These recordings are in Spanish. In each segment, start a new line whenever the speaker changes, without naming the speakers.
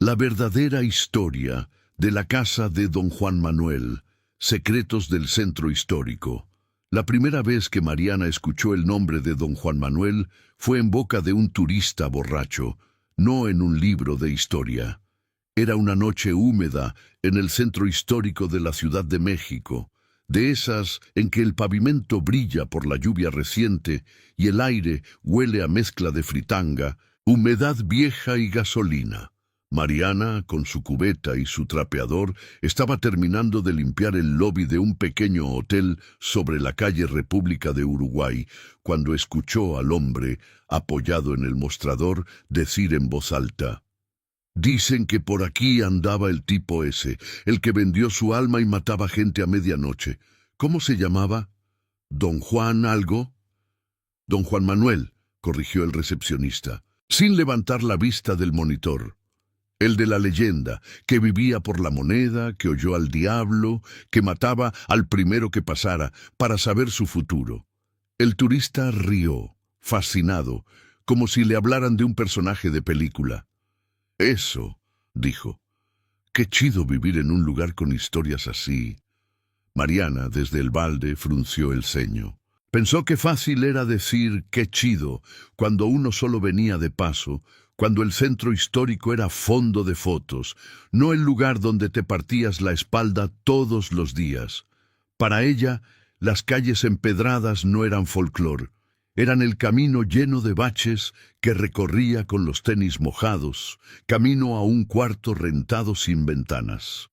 La verdadera historia de la casa de don Juan Manuel, secretos del centro histórico. La primera vez que Mariana escuchó el nombre de don Juan Manuel fue en boca de un turista borracho, no en un libro de historia. Era una noche húmeda en el centro histórico de la Ciudad de México, de esas en que el pavimento brilla por la lluvia reciente y el aire huele a mezcla de fritanga, humedad vieja y gasolina. Mariana, con su cubeta y su trapeador, estaba terminando de limpiar el lobby de un pequeño hotel sobre la calle República de Uruguay, cuando escuchó al hombre, apoyado en el mostrador, decir en voz alta: «Dicen que por aquí andaba el tipo ese, el que vendió su alma y mataba gente a medianoche. ¿Cómo se llamaba? ¿Don Juan algo?» «Don Juan Manuel», corrigió el recepcionista, sin levantar la vista del monitor. «El de la leyenda, que vivía por la moneda, que oyó al diablo, que mataba al primero que pasara para saber su futuro». El turista rió, fascinado, como si le hablaran de un personaje de película. «Eso», dijo. «Qué chido vivir en un lugar con historias así». Mariana, desde el balde, frunció el ceño. Pensó que fácil era decir «qué chido» cuando uno solo venía de paso, cuando el centro histórico era fondo de fotos, no el lugar donde te partías la espalda todos los días. Para ella, las calles empedradas no eran folclor, eran el camino lleno de baches que recorría con los tenis mojados, camino a un cuarto rentado sin ventanas.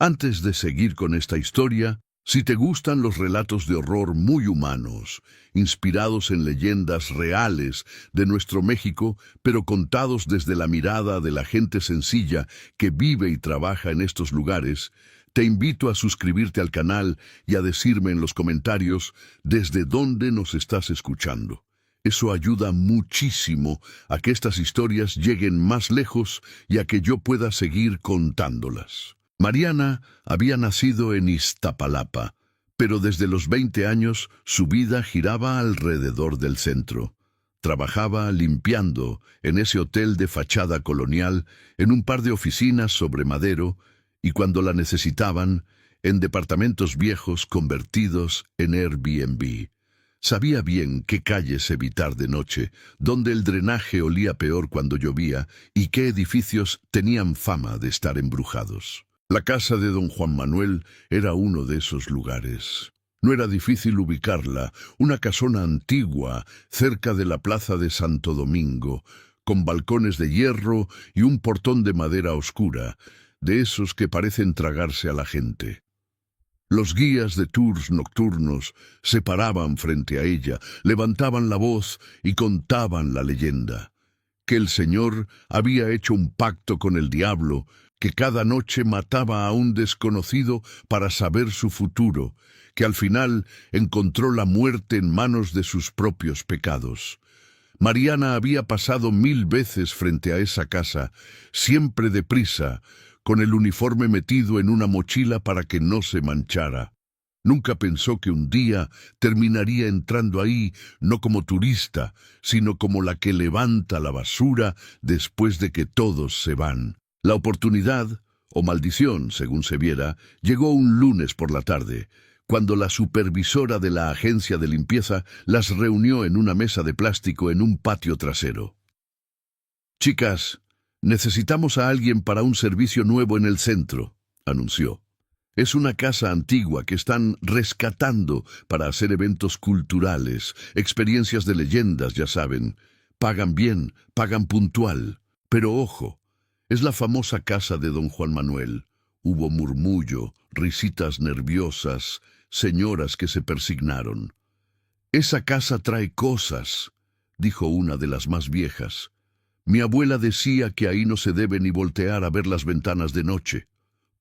Antes de seguir con esta historia, si te gustan los relatos de horror muy humanos, inspirados en leyendas reales de nuestro México, pero contados desde la mirada de la gente sencilla que vive y trabaja en estos lugares, te invito a suscribirte al canal y a decirme en los comentarios desde dónde nos estás escuchando. Eso ayuda muchísimo a que estas historias lleguen más lejos y a que yo pueda seguir contándolas. Mariana había nacido en Iztapalapa, pero desde los 20 años su vida giraba alrededor del centro. Trabajaba limpiando en ese hotel de fachada colonial, en un par de oficinas sobre Madero, y cuando la necesitaban, en departamentos viejos convertidos en Airbnb. Sabía bien qué calles evitar de noche, dónde el drenaje olía peor cuando llovía y qué edificios tenían fama de estar embrujados. La casa de don Juan Manuel era uno de esos lugares. No era difícil ubicarla, una casona antigua, cerca de la plaza de Santo Domingo, con balcones de hierro y un portón de madera oscura, de esos que parecen tragarse a la gente. Los guías de tours nocturnos se paraban frente a ella, levantaban la voz y contaban la leyenda. Que el señor había hecho un pacto con el diablo, que cada noche mataba a un desconocido para saber su futuro, que al final encontró la muerte en manos de sus propios pecados. Mariana había pasado 1000 veces frente a esa casa, siempre deprisa, con el uniforme metido en una mochila para que no se manchara. Nunca pensó que un día terminaría entrando ahí, no como turista, sino como la que levanta la basura después de que todos se van. La oportunidad, o maldición, según se viera, llegó un lunes por la tarde, cuando la supervisora de la agencia de limpieza las reunió en una mesa de plástico en un patio trasero. «Chicas, necesitamos a alguien para un servicio nuevo en el centro», anunció. «Es una casa antigua que están rescatando para hacer eventos culturales, experiencias de leyendas, ya saben. Pagan bien, pagan puntual. Pero ojo, es la famosa casa de don Juan Manuel». Hubo murmullo, risitas nerviosas, señoras que se persignaron. «Esa casa trae cosas», dijo una de las más viejas. «Mi abuela decía que ahí no se debe ni voltear a ver las ventanas de noche».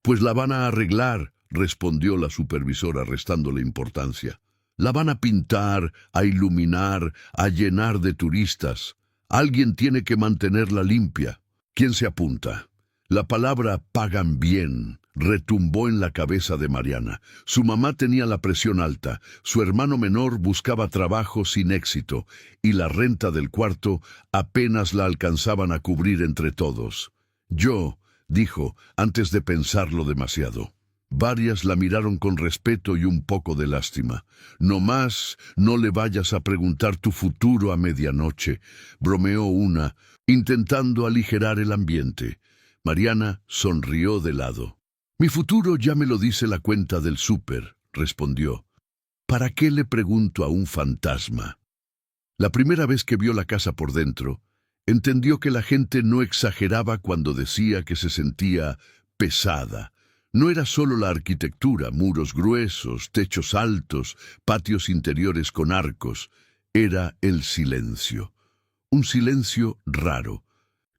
«Pues la van a arreglar», respondió la supervisora restándole importancia. «La van a pintar, a iluminar, a llenar de turistas. Alguien tiene que mantenerla limpia. ¿Quién se apunta?» La palabra «pagan bien» retumbó en la cabeza de Mariana. Su mamá tenía la presión alta, su hermano menor buscaba trabajo sin éxito, y la renta del cuarto apenas la alcanzaban a cubrir entre todos. «Yo», dijo, antes de pensarlo demasiado. Varias la miraron con respeto y un poco de lástima. «No más, no le vayas a preguntar tu futuro a medianoche», bromeó una, intentando aligerar el ambiente. Mariana sonrió de lado. «Mi futuro ya me lo dice la cuenta del súper», respondió. «¿Para qué le pregunto a un fantasma?» La primera vez que vio la casa por dentro, entendió que la gente no exageraba cuando decía que se sentía pesada. No era solo la arquitectura, muros gruesos, techos altos, patios interiores con arcos. Era el silencio. Un silencio raro,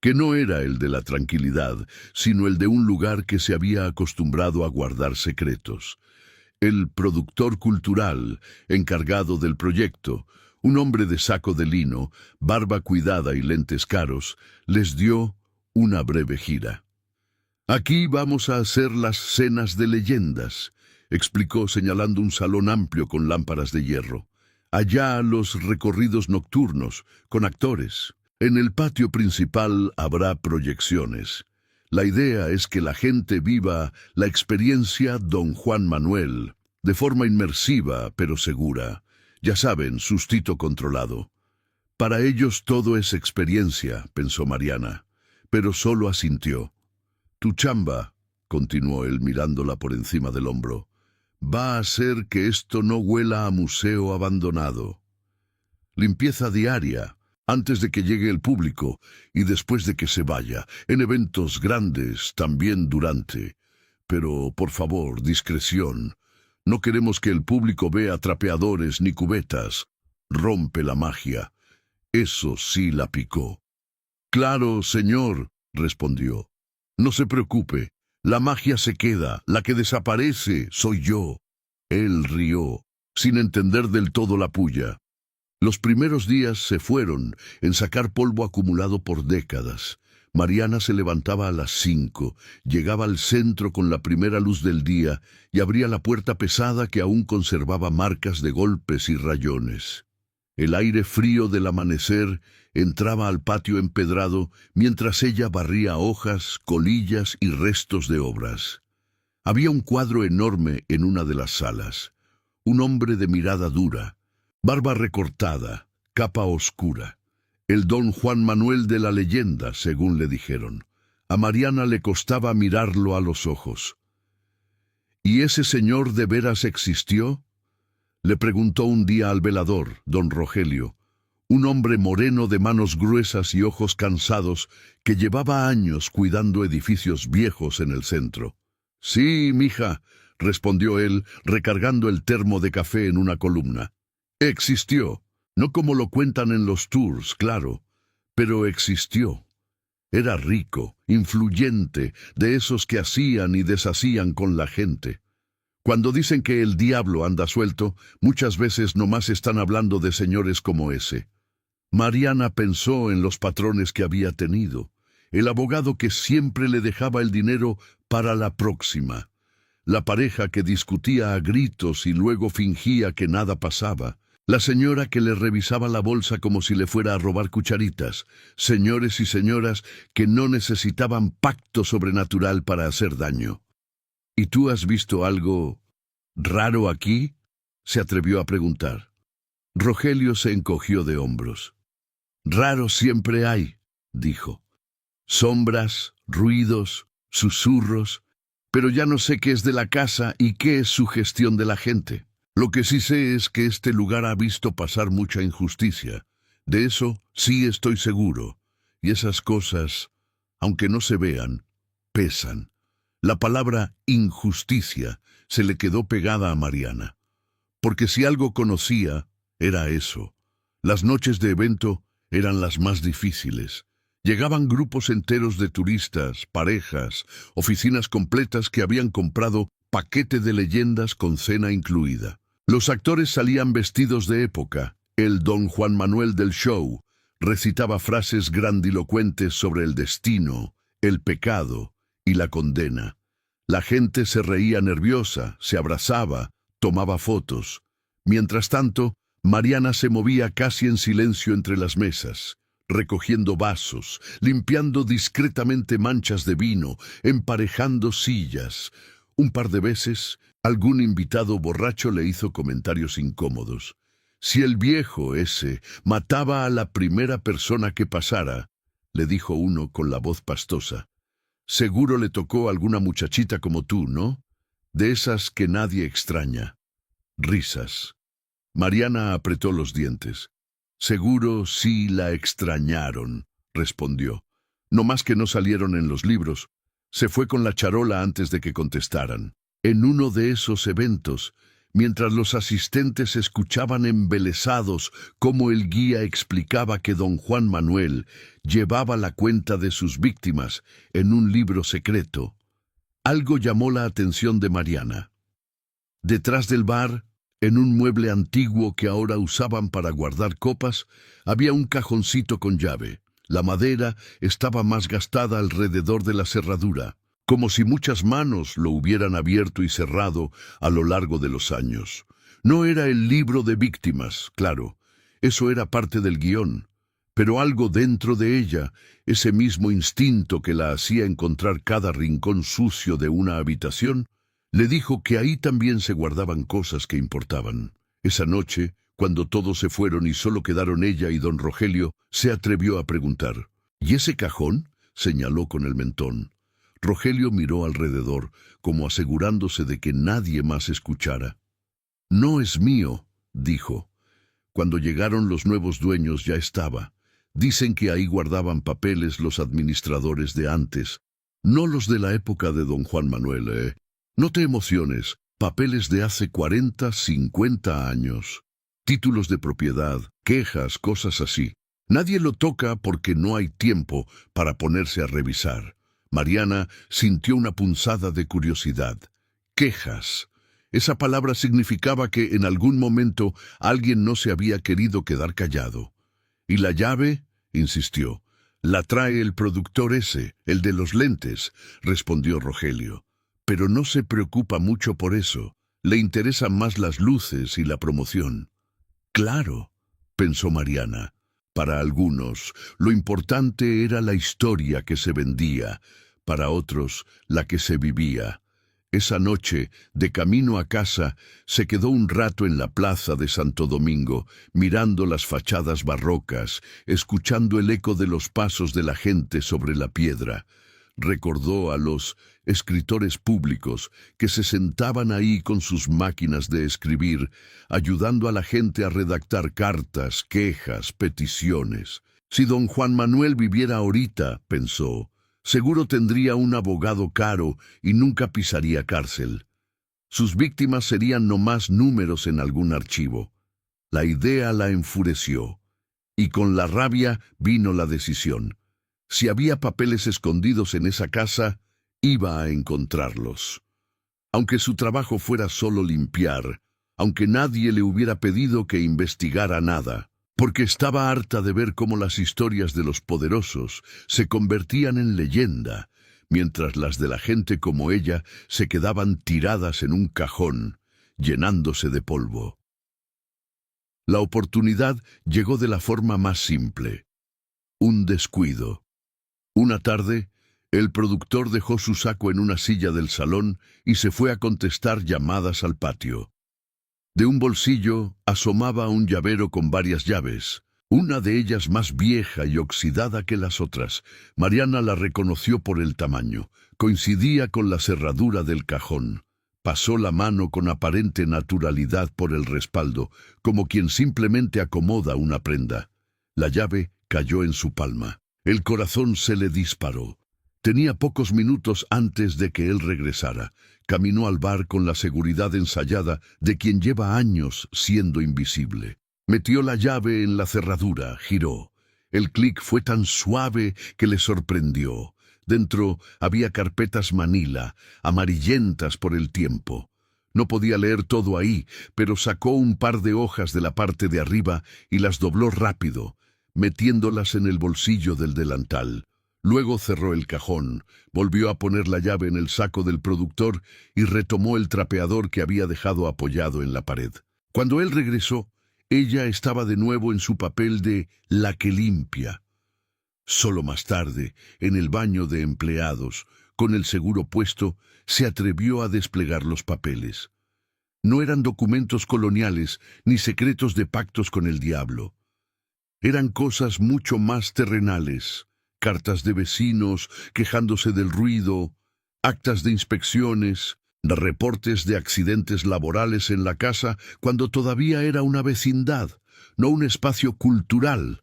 que no era el de la tranquilidad, sino el de un lugar que se había acostumbrado a guardar secretos. El productor cultural, encargado del proyecto, un hombre de saco de lino, barba cuidada y lentes caros, les dio una breve gira. «Aquí vamos a hacer las cenas de leyendas», explicó señalando un salón amplio con lámparas de hierro. «Allá los recorridos nocturnos, con actores. En el patio principal habrá proyecciones. La idea es que la gente viva la experiencia Don Juan Manuel, de forma inmersiva pero segura. Ya saben, sustito controlado». «Para ellos todo es experiencia», pensó Mariana, pero solo asintió. «Tu chamba», continuó él mirándola por encima del hombro, «va a hacer que esto no huela a museo abandonado. Limpieza diaria, antes de que llegue el público y después de que se vaya, en eventos grandes, también durante. Pero, por favor, discreción. No queremos que el público vea trapeadores ni cubetas. Rompe la magia». Eso sí la picó. «Claro, señor», respondió. «No se preocupe, la magia se queda, la que desaparece soy yo». Él rió, sin entender del todo la pulla. Los primeros días se fueron en sacar polvo acumulado por décadas. Mariana se levantaba a las 5, llegaba al centro con la primera luz del día y abría la puerta pesada que aún conservaba marcas de golpes y rayones. El aire frío del amanecer entraba al patio empedrado mientras ella barría hojas, colillas y restos de obras. Había un cuadro enorme en una de las salas. Un hombre de mirada dura, barba recortada, capa oscura. El Don Juan Manuel de la leyenda, según le dijeron. A Mariana le costaba mirarlo a los ojos. ¿Y ese señor de veras existió?, le preguntó un día al velador, don Rogelio, un hombre moreno de manos gruesas y ojos cansados que llevaba años cuidando edificios viejos en el centro. «Sí, mija», respondió él, recargando el termo de café en una columna. «Existió, no como lo cuentan en los tours, claro, pero existió. Era rico, influyente, de esos que hacían y deshacían con la gente. Cuando dicen que el diablo anda suelto, muchas veces nomás están hablando de señores como ese». Mariana pensó en los patrones que había tenido, el abogado que siempre le dejaba el dinero para la próxima, la pareja que discutía a gritos y luego fingía que nada pasaba, la señora que le revisaba la bolsa como si le fuera a robar cucharitas, señores y señoras que no necesitaban pacto sobrenatural para hacer daño. «¿Y tú has visto algo raro aquí?», se atrevió a preguntar. Rogelio se encogió de hombros. «Raro siempre hay», dijo. «Sombras, ruidos, susurros, pero ya no sé qué es de la casa y qué es sugestión de la gente. Lo que sí sé es que este lugar ha visto pasar mucha injusticia. De eso sí estoy seguro. Y esas cosas, aunque no se vean, pesan». La palabra injusticia se le quedó pegada a Mariana, porque si algo conocía, era eso. Las noches de evento eran las más difíciles. Llegaban grupos enteros de turistas, parejas, oficinas completas que habían comprado paquete de leyendas con cena incluida. Los actores salían vestidos de época. El Don Juan Manuel del show recitaba frases grandilocuentes sobre el destino, el pecado y la condena. La gente se reía nerviosa, se abrazaba, tomaba fotos. Mientras tanto, Mariana se movía casi en silencio entre las mesas. recogiendo vasos, limpiando discretamente manchas de vino, emparejando sillas. Un par de veces, algún invitado borracho le hizo comentarios incómodos. Si el viejo ese mataba a la primera persona que pasara, le dijo uno con la voz pastosa, seguro le tocó a alguna muchachita como tú, ¿no? De esas que nadie extraña. Risas. Mariana apretó los dientes. Seguro sí la extrañaron, respondió. No más que no salieron en los libros. Se fue con la charola antes de que contestaran. En uno de esos eventos, mientras los asistentes escuchaban embelesados cómo el guía explicaba que don Juan Manuel llevaba la cuenta de sus víctimas en un libro secreto, algo llamó la atención de Mariana. Detrás del bar, en un mueble antiguo que ahora usaban para guardar copas, había un cajoncito con llave. La madera estaba más gastada alrededor de la cerradura, como si muchas manos lo hubieran abierto y cerrado a lo largo de los años. No era el libro de víctimas, claro, eso era parte del guión, pero algo dentro de ella, ese mismo instinto que la hacía encontrar cada rincón sucio de una habitación, le dijo que ahí también se guardaban cosas que importaban. Esa noche, cuando todos se fueron y solo quedaron ella y don Rogelio, se atrevió a preguntar, ¿y ese cajón? Señaló con el mentón. Rogelio miró alrededor, como asegurándose de que nadie más escuchara. No es mío, dijo. Cuando llegaron los nuevos dueños ya estaba. Dicen que ahí guardaban papeles los administradores de antes, no los de la época de don Juan Manuel, No te emociones, papeles de hace 40, 50 años. Títulos de propiedad, quejas, cosas así. Nadie lo toca porque no hay tiempo para ponerse a revisar. Mariana sintió una punzada de curiosidad. Quejas. Esa palabra significaba que en algún momento alguien no se había querido quedar callado. ¿Y la llave? Insistió. La trae el productor ese, el de los lentes, respondió Rogelio. Pero no se preocupa mucho por eso. Le interesan más las luces y la promoción. Claro, pensó Mariana. Para algunos, lo importante era la historia que se vendía, para otros, la que se vivía. Esa noche, de camino a casa, se quedó un rato en la plaza de Santo Domingo, mirando las fachadas barrocas, escuchando el eco de los pasos de la gente sobre la piedra. Recordó a los escritores públicos que se sentaban ahí con sus máquinas de escribir, ayudando a la gente a redactar cartas, quejas, peticiones. Si don Juan Manuel viviera ahorita, pensó, seguro tendría un abogado caro y nunca pisaría cárcel. Sus víctimas serían nomás números en algún archivo. La idea la enfureció, y con la rabia vino la decisión. Si había papeles escondidos en esa casa, iba a encontrarlos. Aunque su trabajo fuera solo limpiar, aunque nadie le hubiera pedido que investigara nada, porque estaba harta de ver cómo las historias de los poderosos se convertían en leyenda, mientras las de la gente como ella se quedaban tiradas en un cajón, llenándose de polvo. La oportunidad llegó de la forma más simple. Un descuido. Una tarde, el productor dejó su saco en una silla del salón y se fue a contestar llamadas al patio. De un bolsillo asomaba un llavero con varias llaves, una de ellas más vieja y oxidada que las otras. Mariana la reconoció por el tamaño. Coincidía con la cerradura del cajón. Pasó la mano con aparente naturalidad por el respaldo, como quien simplemente acomoda una prenda. La llave cayó en su palma. El corazón se le disparó. Tenía pocos minutos antes de que él regresara. Caminó al bar con la seguridad ensayada de quien lleva años siendo invisible. Metió la llave en la cerradura, giró. El clic fue tan suave que le sorprendió. Dentro había carpetas manila, amarillentas por el tiempo. No podía leer todo ahí, pero sacó un par de hojas de la parte de arriba y las dobló rápido, metiéndolas en el bolsillo del delantal. Luego cerró el cajón, volvió a poner la llave en el saco del productor y retomó el trapeador que había dejado apoyado en la pared. Cuando él regresó, ella estaba de nuevo en su papel de la que limpia. Solo más tarde, en el baño de empleados, con el seguro puesto, se atrevió a desplegar los papeles. No eran documentos coloniales ni secretos de pactos con el diablo. Eran cosas mucho más terrenales, cartas de vecinos quejándose del ruido, actas de inspecciones, reportes de accidentes laborales en la casa cuando todavía era una vecindad, no un espacio cultural.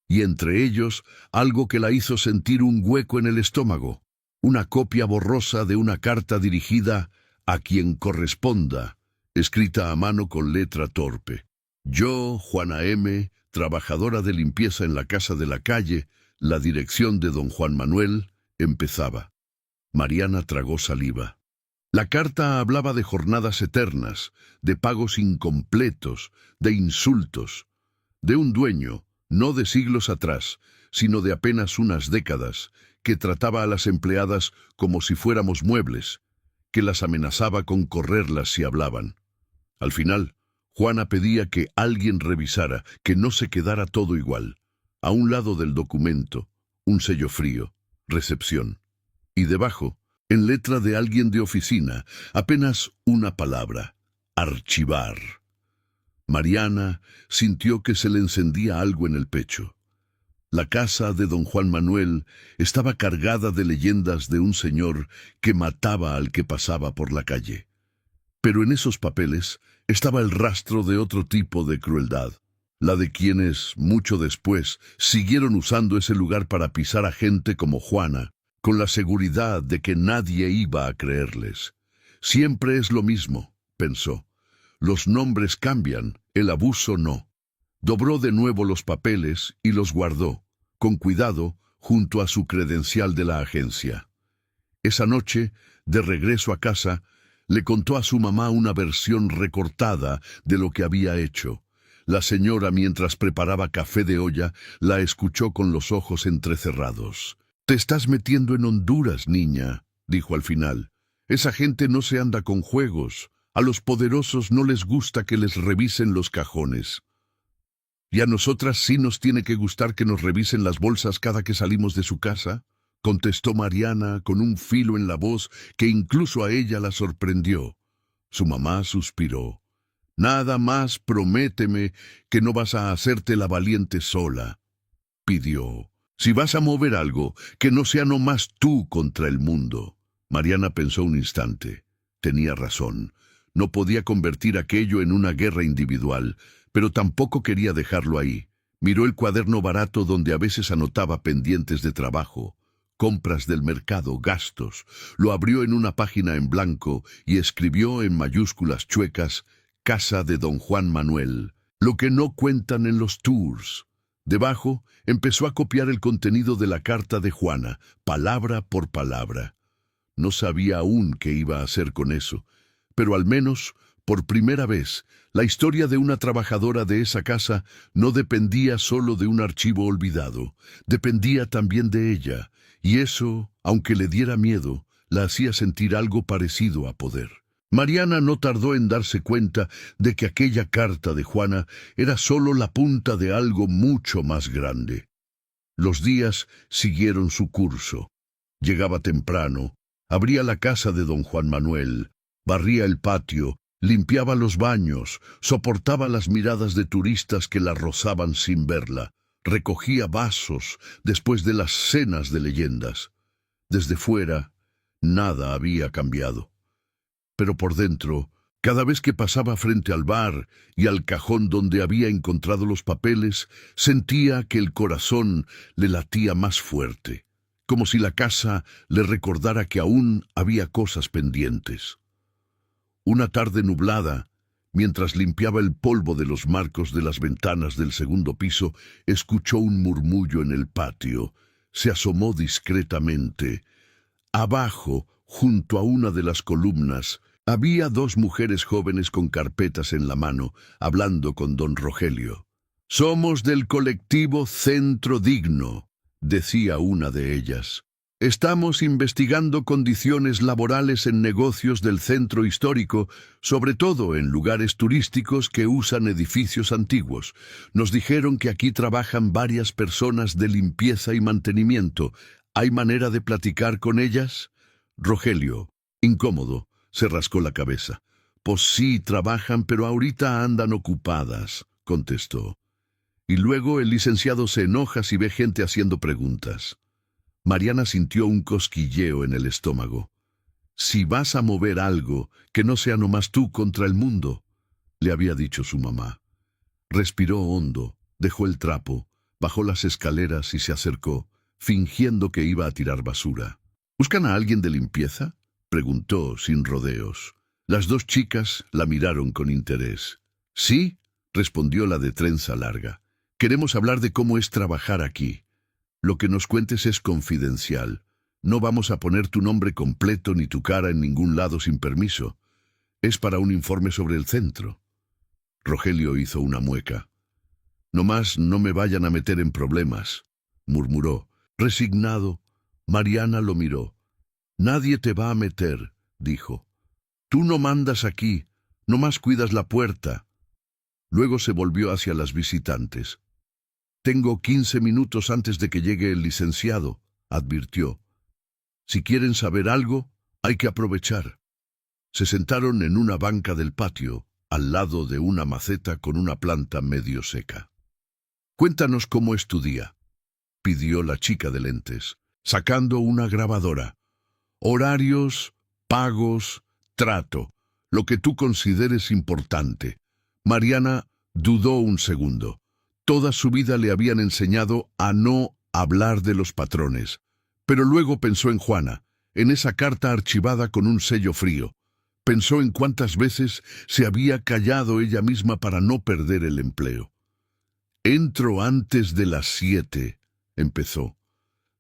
Y entre ellos, algo que la hizo sentir un hueco en el estómago, una copia borrosa de una carta dirigida a quien corresponda, escrita a mano con letra torpe. Yo, Juana M., trabajadora de limpieza en la casa de la calle, la dirección de don Juan Manuel, empezaba. Mariana tragó saliva. La carta hablaba de jornadas eternas, de pagos incompletos, de insultos, de un dueño, no de siglos atrás, sino de apenas unas décadas, que trataba a las empleadas como si fuéramos muebles, que las amenazaba con correrlas si hablaban. Al final, Juana pedía que alguien revisara, que no se quedara todo igual. A un lado del documento, un sello frío, recepción. Y debajo, en letra de alguien de oficina, apenas una palabra, archivar. Mariana sintió que se le encendía algo en el pecho. La casa de don Juan Manuel estaba cargada de leyendas de un señor que mataba al que pasaba por la calle. Pero en esos papeles estaba el rastro de otro tipo de crueldad, la de quienes, mucho después, siguieron usando ese lugar para pisar a gente como Juana, con la seguridad de que nadie iba a creerles. Siempre es lo mismo, pensó. Los nombres cambian, el abuso no. Dobró de nuevo los papeles y los guardó, con cuidado, junto a su credencial de la agencia. Esa noche, de regreso a casa, le contó a su mamá una versión recortada de lo que había hecho. La señora, mientras preparaba café de olla, la escuchó con los ojos entrecerrados. «Te estás metiendo en Honduras, niña», dijo al final. «Esa gente no se anda con juegos. A los poderosos no les gusta que les revisen los cajones. ¿Y a nosotras sí nos tiene que gustar que nos revisen las bolsas cada que salimos de su casa?», contestó Mariana con un filo en la voz que incluso a ella la sorprendió. Su mamá suspiró. «Nada más prométeme que no vas a hacerte la valiente sola», pidió. «Si vas a mover algo, que no sea nomás tú contra el mundo». Mariana pensó un instante. Tenía razón. No podía convertir aquello en una guerra individual, pero tampoco quería dejarlo ahí. Miró el cuaderno barato donde a veces anotaba pendientes de trabajo, compras del mercado, gastos. Lo abrió en una página en blanco y escribió en mayúsculas chuecas: «Casa de don Juan Manuel. Lo que no cuentan en los tours». Debajo empezó a copiar el contenido de la carta de Juana, palabra por palabra. No sabía aún qué iba a hacer con eso, pero al menos, por primera vez, la historia de una trabajadora de esa casa no dependía solo de un archivo olvidado, dependía también de ella, y eso, aunque le diera miedo, la hacía sentir algo parecido a poder. Mariana no tardó en darse cuenta de que aquella carta de Juana era solo la punta de algo mucho más grande. Los días siguieron su curso. Llegaba temprano, abría la casa de don Juan Manuel, barría el patio, limpiaba los baños, soportaba las miradas de turistas que la rozaban sin verla, recogía vasos después de las cenas de leyendas. Desde fuera, nada había cambiado. Pero por dentro, cada vez que pasaba frente al bar y al cajón donde había encontrado los papeles, sentía que el corazón le latía más fuerte, como si la casa le recordara que aún había cosas pendientes. Una tarde nublada, mientras limpiaba el polvo de los marcos de las ventanas del segundo piso, escuchó un murmullo en el patio. Se asomó discretamente. Abajo, junto a una de las columnas, había dos mujeres jóvenes con carpetas en la mano, hablando con don Rogelio. «Somos del colectivo Centro Digno», decía una de ellas. Estamos investigando condiciones laborales en negocios del centro histórico, sobre todo en lugares turísticos que usan edificios antiguos. Nos dijeron que aquí trabajan varias personas de limpieza y mantenimiento. ¿Hay manera de platicar con ellas? Rogelio, incómodo, se rascó la cabeza. Pues sí, trabajan, pero ahorita andan ocupadas, contestó. Y luego el licenciado se enoja si ve gente haciendo preguntas. Mariana sintió un cosquilleo en el estómago. Si vas a mover algo, que no sea nomás tú contra el mundo, le había dicho su mamá. Respiró hondo, dejó el trapo, bajó las escaleras y se acercó, fingiendo que iba a tirar basura. ¿Buscan a alguien de limpieza?, preguntó sin rodeos. Las dos chicas la miraron con interés. Sí, respondió la de trenza larga. Queremos hablar de cómo es trabajar aquí. Lo que nos cuentes es confidencial. No vamos a poner tu nombre completo ni tu cara en ningún lado sin permiso. Es para un informe sobre el centro. Rogelio hizo una mueca. Nomás no me vayan a meter en problemas, murmuró. Resignado, Mariana lo miró. Nadie te va a meter, dijo. Tú no mandas aquí, nomás cuidas la puerta. Luego se volvió hacia las visitantes. Tengo 15 minutos antes de que llegue el licenciado, advirtió. Si quieren saber algo, hay que aprovechar. Se sentaron en una banca del patio, al lado de una maceta con una planta medio seca. Cuéntanos cómo es tu día, pidió la chica de lentes, sacando una grabadora. Horarios, pagos, trato, lo que tú consideres importante. Mariana dudó un segundo. Toda su vida le habían enseñado a no hablar de los patrones. Pero luego pensó en Juana, en esa carta archivada con un sello frío. Pensó en cuántas veces se había callado ella misma para no perder el empleo. Entro antes de las 7, empezó.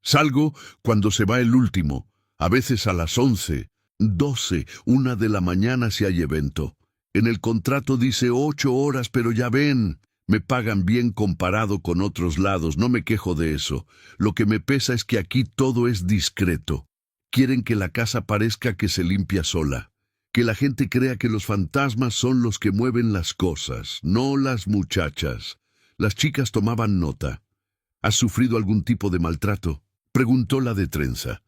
Salgo cuando se va el último, a veces a las 11, 12, 1 de la mañana si hay evento. En el contrato dice 8 horas, pero ya ven, me pagan bien comparado con otros lados, no me quejo de eso. Lo que me pesa es que aquí todo es discreto. Quieren que la casa parezca que se limpia sola. Que la gente crea que los fantasmas son los que mueven las cosas, no las muchachas. Las chicas tomaban nota. ¿Has sufrido algún tipo de maltrato?, preguntó la de trenza.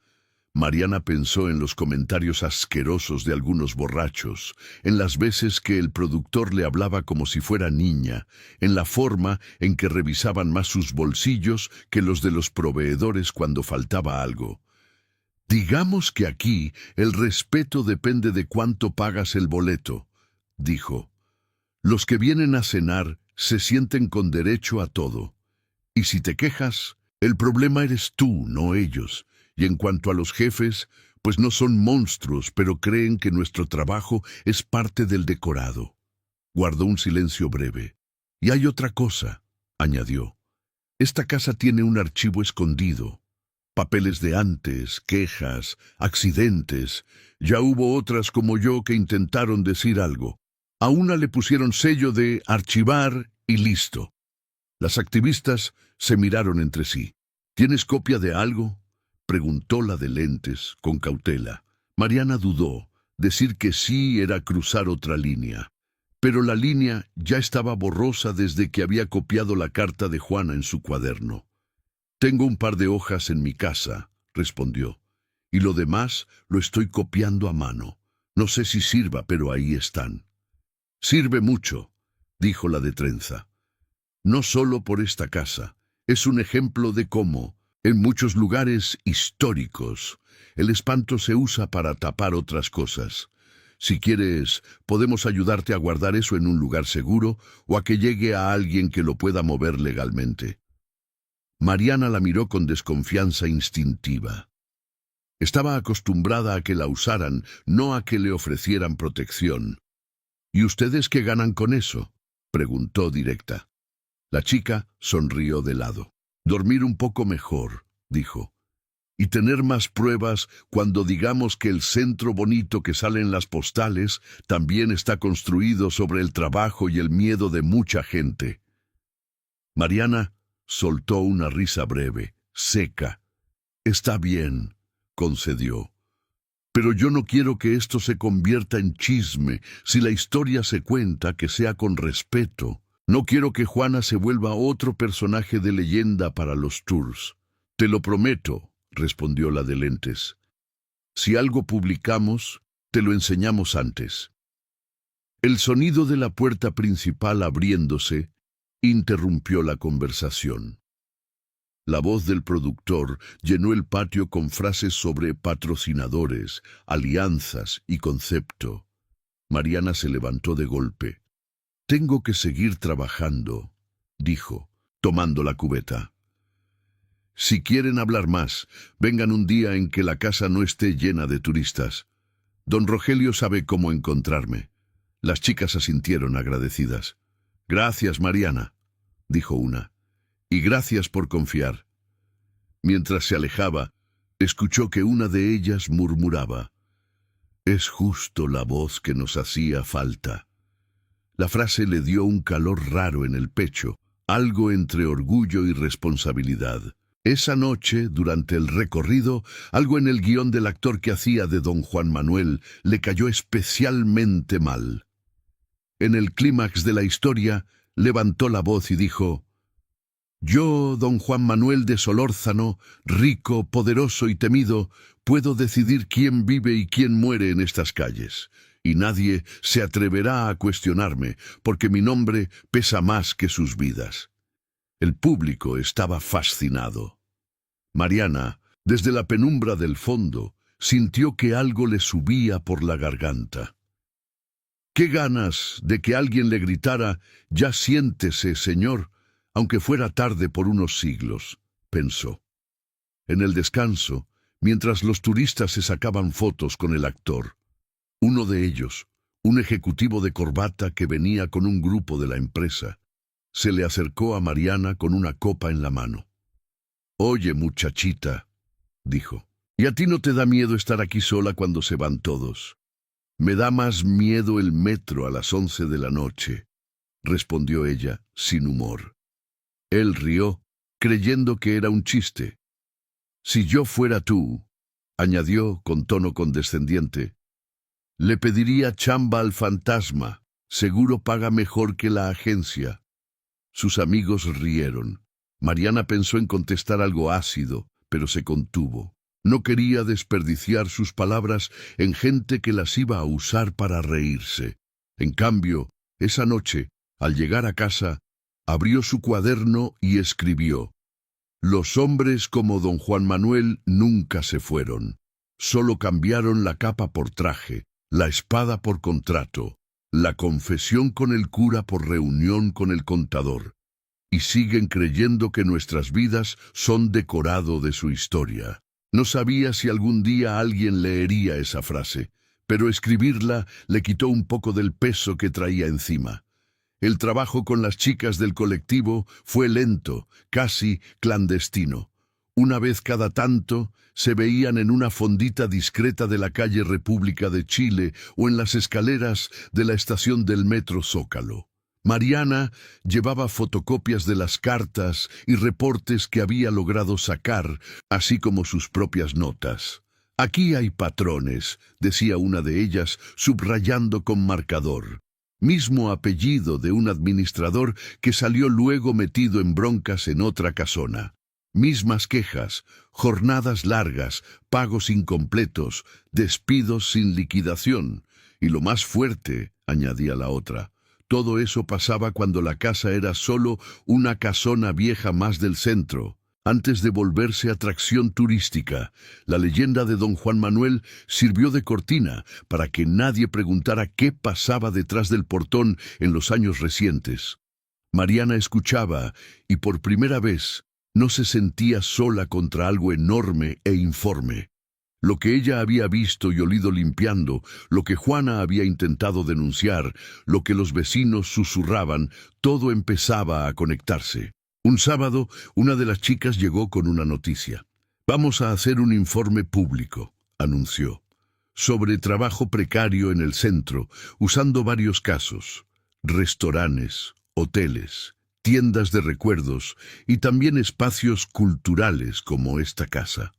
Mariana pensó en los comentarios asquerosos de algunos borrachos, en las veces que el productor le hablaba como si fuera niña, en la forma en que revisaban más sus bolsillos que los de los proveedores cuando faltaba algo. Digamos que aquí el respeto depende de cuánto pagas el boleto, dijo. Los que vienen a cenar se sienten con derecho a todo. Y si te quejas, el problema eres tú, no ellos. Y en cuanto a los jefes, pues no son monstruos, pero creen que nuestro trabajo es parte del decorado. Guardó un silencio breve. Y hay otra cosa, añadió. Esta casa tiene un archivo escondido. Papeles de antes, quejas, accidentes. Ya hubo otras como yo que intentaron decir algo. A una le pusieron sello de archivar y listo. Las activistas se miraron entre sí. ¿Tienes copia de algo?, preguntó la de lentes, con cautela. Mariana dudó. Decir que sí era cruzar otra línea. Pero la línea ya estaba borrosa desde que había copiado la carta de Juana en su cuaderno. Tengo un par de hojas en mi casa, respondió. Y lo demás lo estoy copiando a mano. No sé si sirva, pero ahí están. Sirve mucho, dijo la de trenza. No solo por esta casa. Es un ejemplo de cómo, en muchos lugares históricos, el espanto se usa para tapar otras cosas. Si quieres, podemos ayudarte a guardar eso en un lugar seguro o a que llegue a alguien que lo pueda mover legalmente. Mariana la miró con desconfianza instintiva. Estaba acostumbrada a que la usaran, no a que le ofrecieran protección. ¿Y ustedes qué ganan con eso?, preguntó directa. La chica sonrió de lado. Dormir un poco mejor, dijo. Y tener más pruebas cuando digamos que el centro bonito que sale en las postales también está construido sobre el trabajo y el miedo de mucha gente. Mariana soltó una risa breve, seca. Está bien, concedió. Pero yo no quiero que esto se convierta en chisme. Si la historia se cuenta, que sea con respeto. No quiero que Juana se vuelva otro personaje de leyenda para los tours. Te lo prometo, respondió la de lentes. Si algo publicamos, te lo enseñamos antes. El sonido de la puerta principal abriéndose interrumpió la conversación. La voz del productor llenó el patio con frases sobre patrocinadores, alianzas y concepto. Mariana se levantó de golpe. «Tengo que seguir trabajando», dijo, tomando la cubeta. «Si quieren hablar más, vengan un día en que la casa no esté llena de turistas. Don Rogelio sabe cómo encontrarme». Las chicas asintieron agradecidas. «Gracias, Mariana», dijo una. «Y gracias por confiar». Mientras se alejaba, escuchó que una de ellas murmuraba: «Es justo la voz que nos hacía falta». La frase le dio un calor raro en el pecho, algo entre orgullo y responsabilidad. Esa noche, durante el recorrido, algo en el guión del actor que hacía de don Juan Manuel le cayó especialmente mal. En el clímax de la historia, levantó la voz y dijo: «Yo, don Juan Manuel de Solórzano, rico, poderoso y temido, puedo decidir quién vive y quién muere en estas calles. Y nadie se atreverá a cuestionarme, porque mi nombre pesa más que sus vidas». El público estaba fascinado. Mariana, desde la penumbra del fondo, sintió que algo le subía por la garganta. «Qué ganas de que alguien le gritara: «Ya siéntese, señor», aunque fuera tarde por unos siglos», pensó. En el descanso, mientras los turistas se sacaban fotos con el actor, uno de ellos, un ejecutivo de corbata que venía con un grupo de la empresa, se le acercó a Mariana con una copa en la mano. «Oye, muchachita», dijo, «¿y a ti no te da miedo estar aquí sola cuando se van todos?» «Me da más miedo el metro a las 11 de la noche», respondió ella, sin humor. Él rió, creyendo que era un chiste. «Si yo fuera tú», añadió con tono condescendiente, «le pediría chamba al fantasma. Seguro paga mejor que la agencia». Sus amigos rieron. Mariana pensó en contestar algo ácido, pero se contuvo. No quería desperdiciar sus palabras en gente que las iba a usar para reírse. En cambio, esa noche, al llegar a casa, abrió su cuaderno y escribió: «Los hombres como don Juan Manuel nunca se fueron. Solo cambiaron la capa por traje, la espada por contrato, la confesión con el cura por reunión con el contador. Y siguen creyendo que nuestras vidas son decorado de su historia». No sabía si algún día alguien leería esa frase, pero escribirla le quitó un poco del peso que traía encima. El trabajo con las chicas del colectivo fue lento, casi clandestino. Una vez cada tanto se veían en una fondita discreta de la calle República de Chile o en las escaleras de la estación del metro Zócalo. Mariana llevaba fotocopias de las cartas y reportes que había logrado sacar, así como sus propias notas. «Aquí hay patrones», decía una de ellas, subrayando con marcador. Mismo apellido de un administrador que salió luego metido en broncas en otra casona. Mismas quejas, jornadas largas, pagos incompletos, despidos sin liquidación. Y lo más fuerte, añadía la otra, todo eso pasaba cuando la casa era solo una casona vieja más del centro. Antes de volverse atracción turística, la leyenda de don Juan Manuel sirvió de cortina para que nadie preguntara qué pasaba detrás del portón en los años recientes. Mariana escuchaba y por primera vez no se sentía sola contra algo enorme e informe. Lo que ella había visto y olido limpiando, lo que Juana había intentado denunciar, lo que los vecinos susurraban, todo empezaba a conectarse. Un sábado, una de las chicas llegó con una noticia. «Vamos a hacer un informe público», anunció, «sobre trabajo precario en el centro, usando varios casos: restaurantes, hoteles, tiendas de recuerdos y también espacios culturales como esta casa.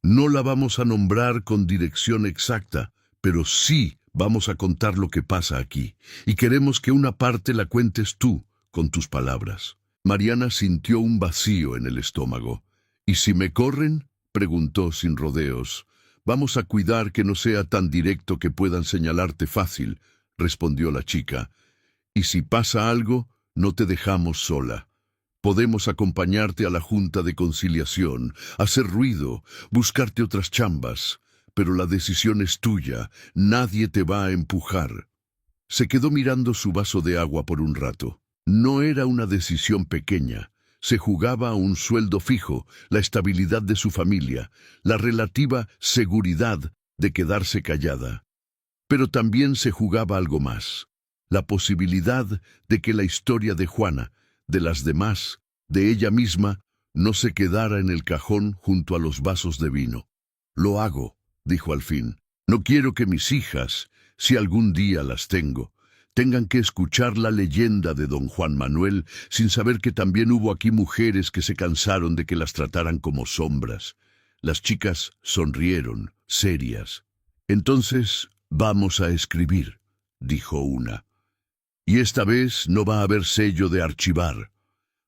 No la vamos a nombrar con dirección exacta, pero sí vamos a contar lo que pasa aquí, y queremos que una parte la cuentes tú, con tus palabras. Mariana sintió un vacío en el estómago. ¿Y si me corren?, preguntó sin rodeos. Vamos a cuidar que no sea tan directo que puedan señalarte fácil, respondió la chica. Y si pasa algo, no te dejamos sola. Podemos acompañarte a la junta de conciliación, hacer ruido, buscarte otras chambas, pero la decisión es tuya, nadie te va a empujar. Se quedó mirando su vaso de agua por un rato. No era una decisión pequeña. Se jugaba a un sueldo fijo, la estabilidad de su familia, la relativa seguridad de quedarse callada. Pero también se jugaba algo más, la posibilidad de que la historia de Juana, de las demás, de ella misma, no se quedara en el cajón junto a los vasos de vino. Lo hago, dijo al fin. No quiero que mis hijas, si algún día las tengo, tengan que escuchar la leyenda de don Juan Manuel sin saber que también hubo aquí mujeres que se cansaron de que las trataran como sombras. Las chicas sonrieron, serias. Entonces, vamos a escribir, dijo una. Y esta vez no va a haber sello de archivar.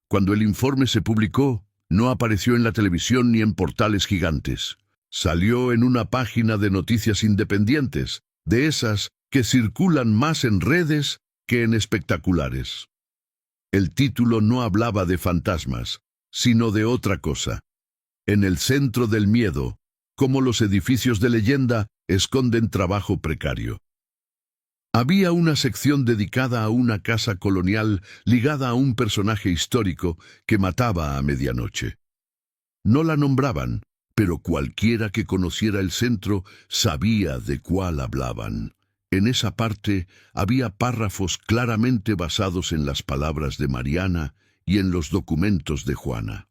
Cuando el informe se publicó, no apareció en la televisión ni en portales gigantes. Salió en una página de noticias independientes, de esas que circulan más en redes que en espectaculares. El título no hablaba de fantasmas, sino de otra cosa. En el centro del miedo, como los edificios de leyenda esconden trabajo precario. Había una sección dedicada a una casa colonial ligada a un personaje histórico que mataba a medianoche. No la nombraban, pero cualquiera que conociera el centro sabía de cuál hablaban. En esa parte había párrafos claramente basados en las palabras de Mariana y en los documentos de Juana.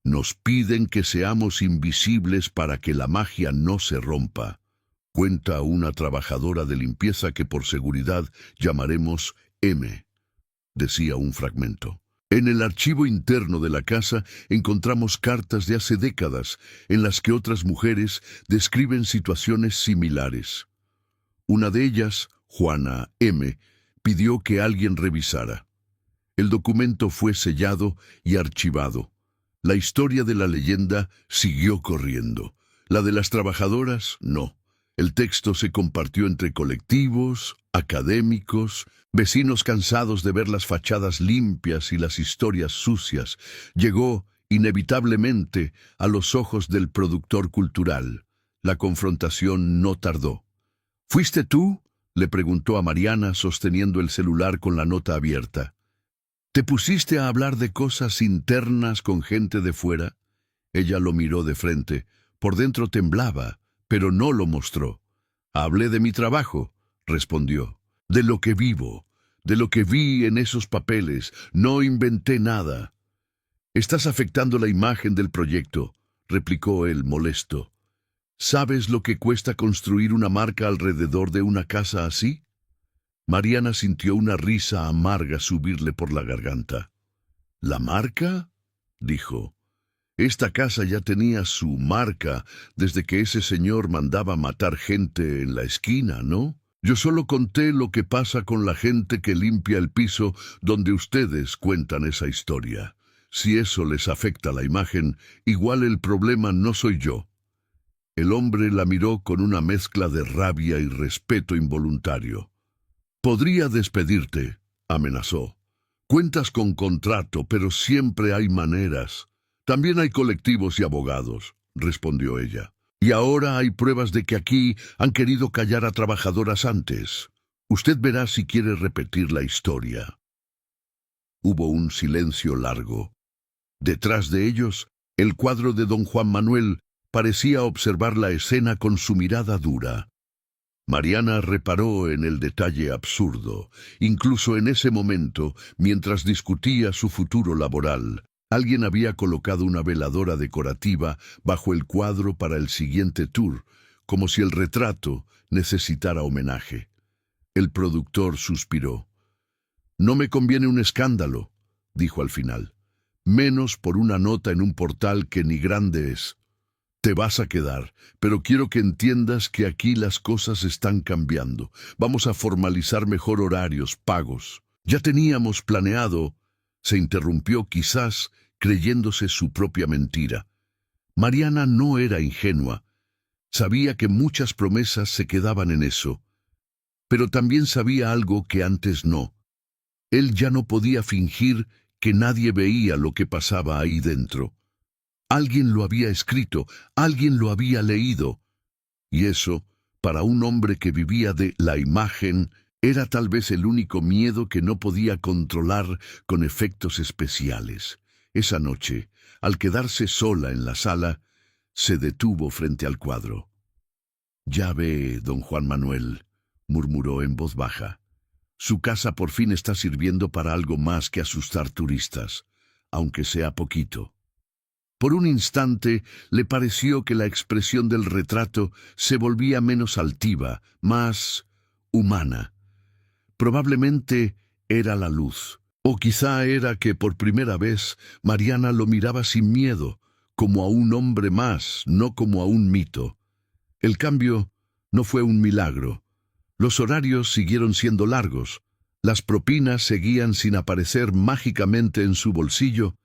Nos piden que seamos invisibles para que la magia no se rompa. Cuenta una trabajadora de limpieza que por seguridad llamaremos M, decía un fragmento. En el archivo interno de la casa encontramos cartas de hace décadas en las que otras mujeres describen situaciones similares. Una de ellas, Juana M., pidió que alguien revisara. El documento fue sellado y archivado. La historia de la leyenda siguió corriendo. La de las trabajadoras, no. El texto se compartió entre colectivos, académicos, vecinos cansados de ver las fachadas limpias y las historias sucias. Llegó, inevitablemente, a los ojos del productor cultural. La confrontación no tardó. ¿Fuiste tú?, le preguntó a Mariana sosteniendo el celular con la nota abierta. ¿Te pusiste a hablar de cosas internas con gente de fuera? Ella lo miró de frente. Por dentro temblaba, pero no lo mostró. Hablé de mi trabajo, respondió. De lo que vivo, de lo que vi en esos papeles. No inventé nada. Estás afectando la imagen del proyecto, replicó él molesto. ¿Sabes lo que cuesta construir una marca alrededor de una casa así? Mariana sintió una risa amarga subirle por la garganta. ¿La marca?, dijo. Esta casa ya tenía su marca desde que ese señor mandaba matar gente en la esquina, ¿no? Yo solo conté lo que pasa con la gente que limpia el piso donde ustedes cuentan esa historia. Si eso les afecta la imagen, igual el problema no soy yo. El hombre la miró con una mezcla de rabia y respeto involuntario. Podría despedirte, amenazó. Cuentas con contrato, pero siempre hay maneras. También hay colectivos y abogados, respondió ella. Y ahora hay pruebas de que aquí han querido callar a trabajadoras antes. Usted verá si quiere repetir la historia. Hubo un silencio largo. Detrás de ellos, el cuadro de don Juan Manuel parecía observar la escena con su mirada dura. Mariana reparó en el detalle absurdo. Incluso en ese momento, mientras discutía su futuro laboral, alguien había colocado una veladora decorativa bajo el cuadro para el siguiente tour, como si el retrato necesitara homenaje. El productor suspiró. No me conviene un escándalo, dijo al final. Menos por una nota en un portal que ni grande es. Te vas a quedar, pero quiero que entiendas que aquí las cosas están cambiando. Vamos a formalizar mejor horarios, pagos. Ya teníamos planeado. Se interrumpió quizás creyéndose su propia mentira. Mariana no era ingenua. Sabía que muchas promesas se quedaban en eso. Pero también sabía algo que antes no. Él ya no podía fingir que nadie veía lo que pasaba ahí dentro. Alguien lo había escrito, alguien lo había leído. Y eso, para un hombre que vivía de la imagen, era tal vez el único miedo que no podía controlar con efectos especiales. Esa noche, al quedarse sola en la sala, se detuvo frente al cuadro. «Ya ve, don Juan Manuel», murmuró en voz baja. «Su casa por fin está sirviendo para algo más que asustar turistas, aunque sea poquito». Por un instante le pareció que la expresión del retrato se volvía menos altiva, más humana. Probablemente era la luz, o quizá era que por primera vez Mariana lo miraba sin miedo, como a un hombre más, no como a un mito. El cambio no fue un milagro. Los horarios siguieron siendo largos, las propinas seguían sin aparecer mágicamente en su bolsillo,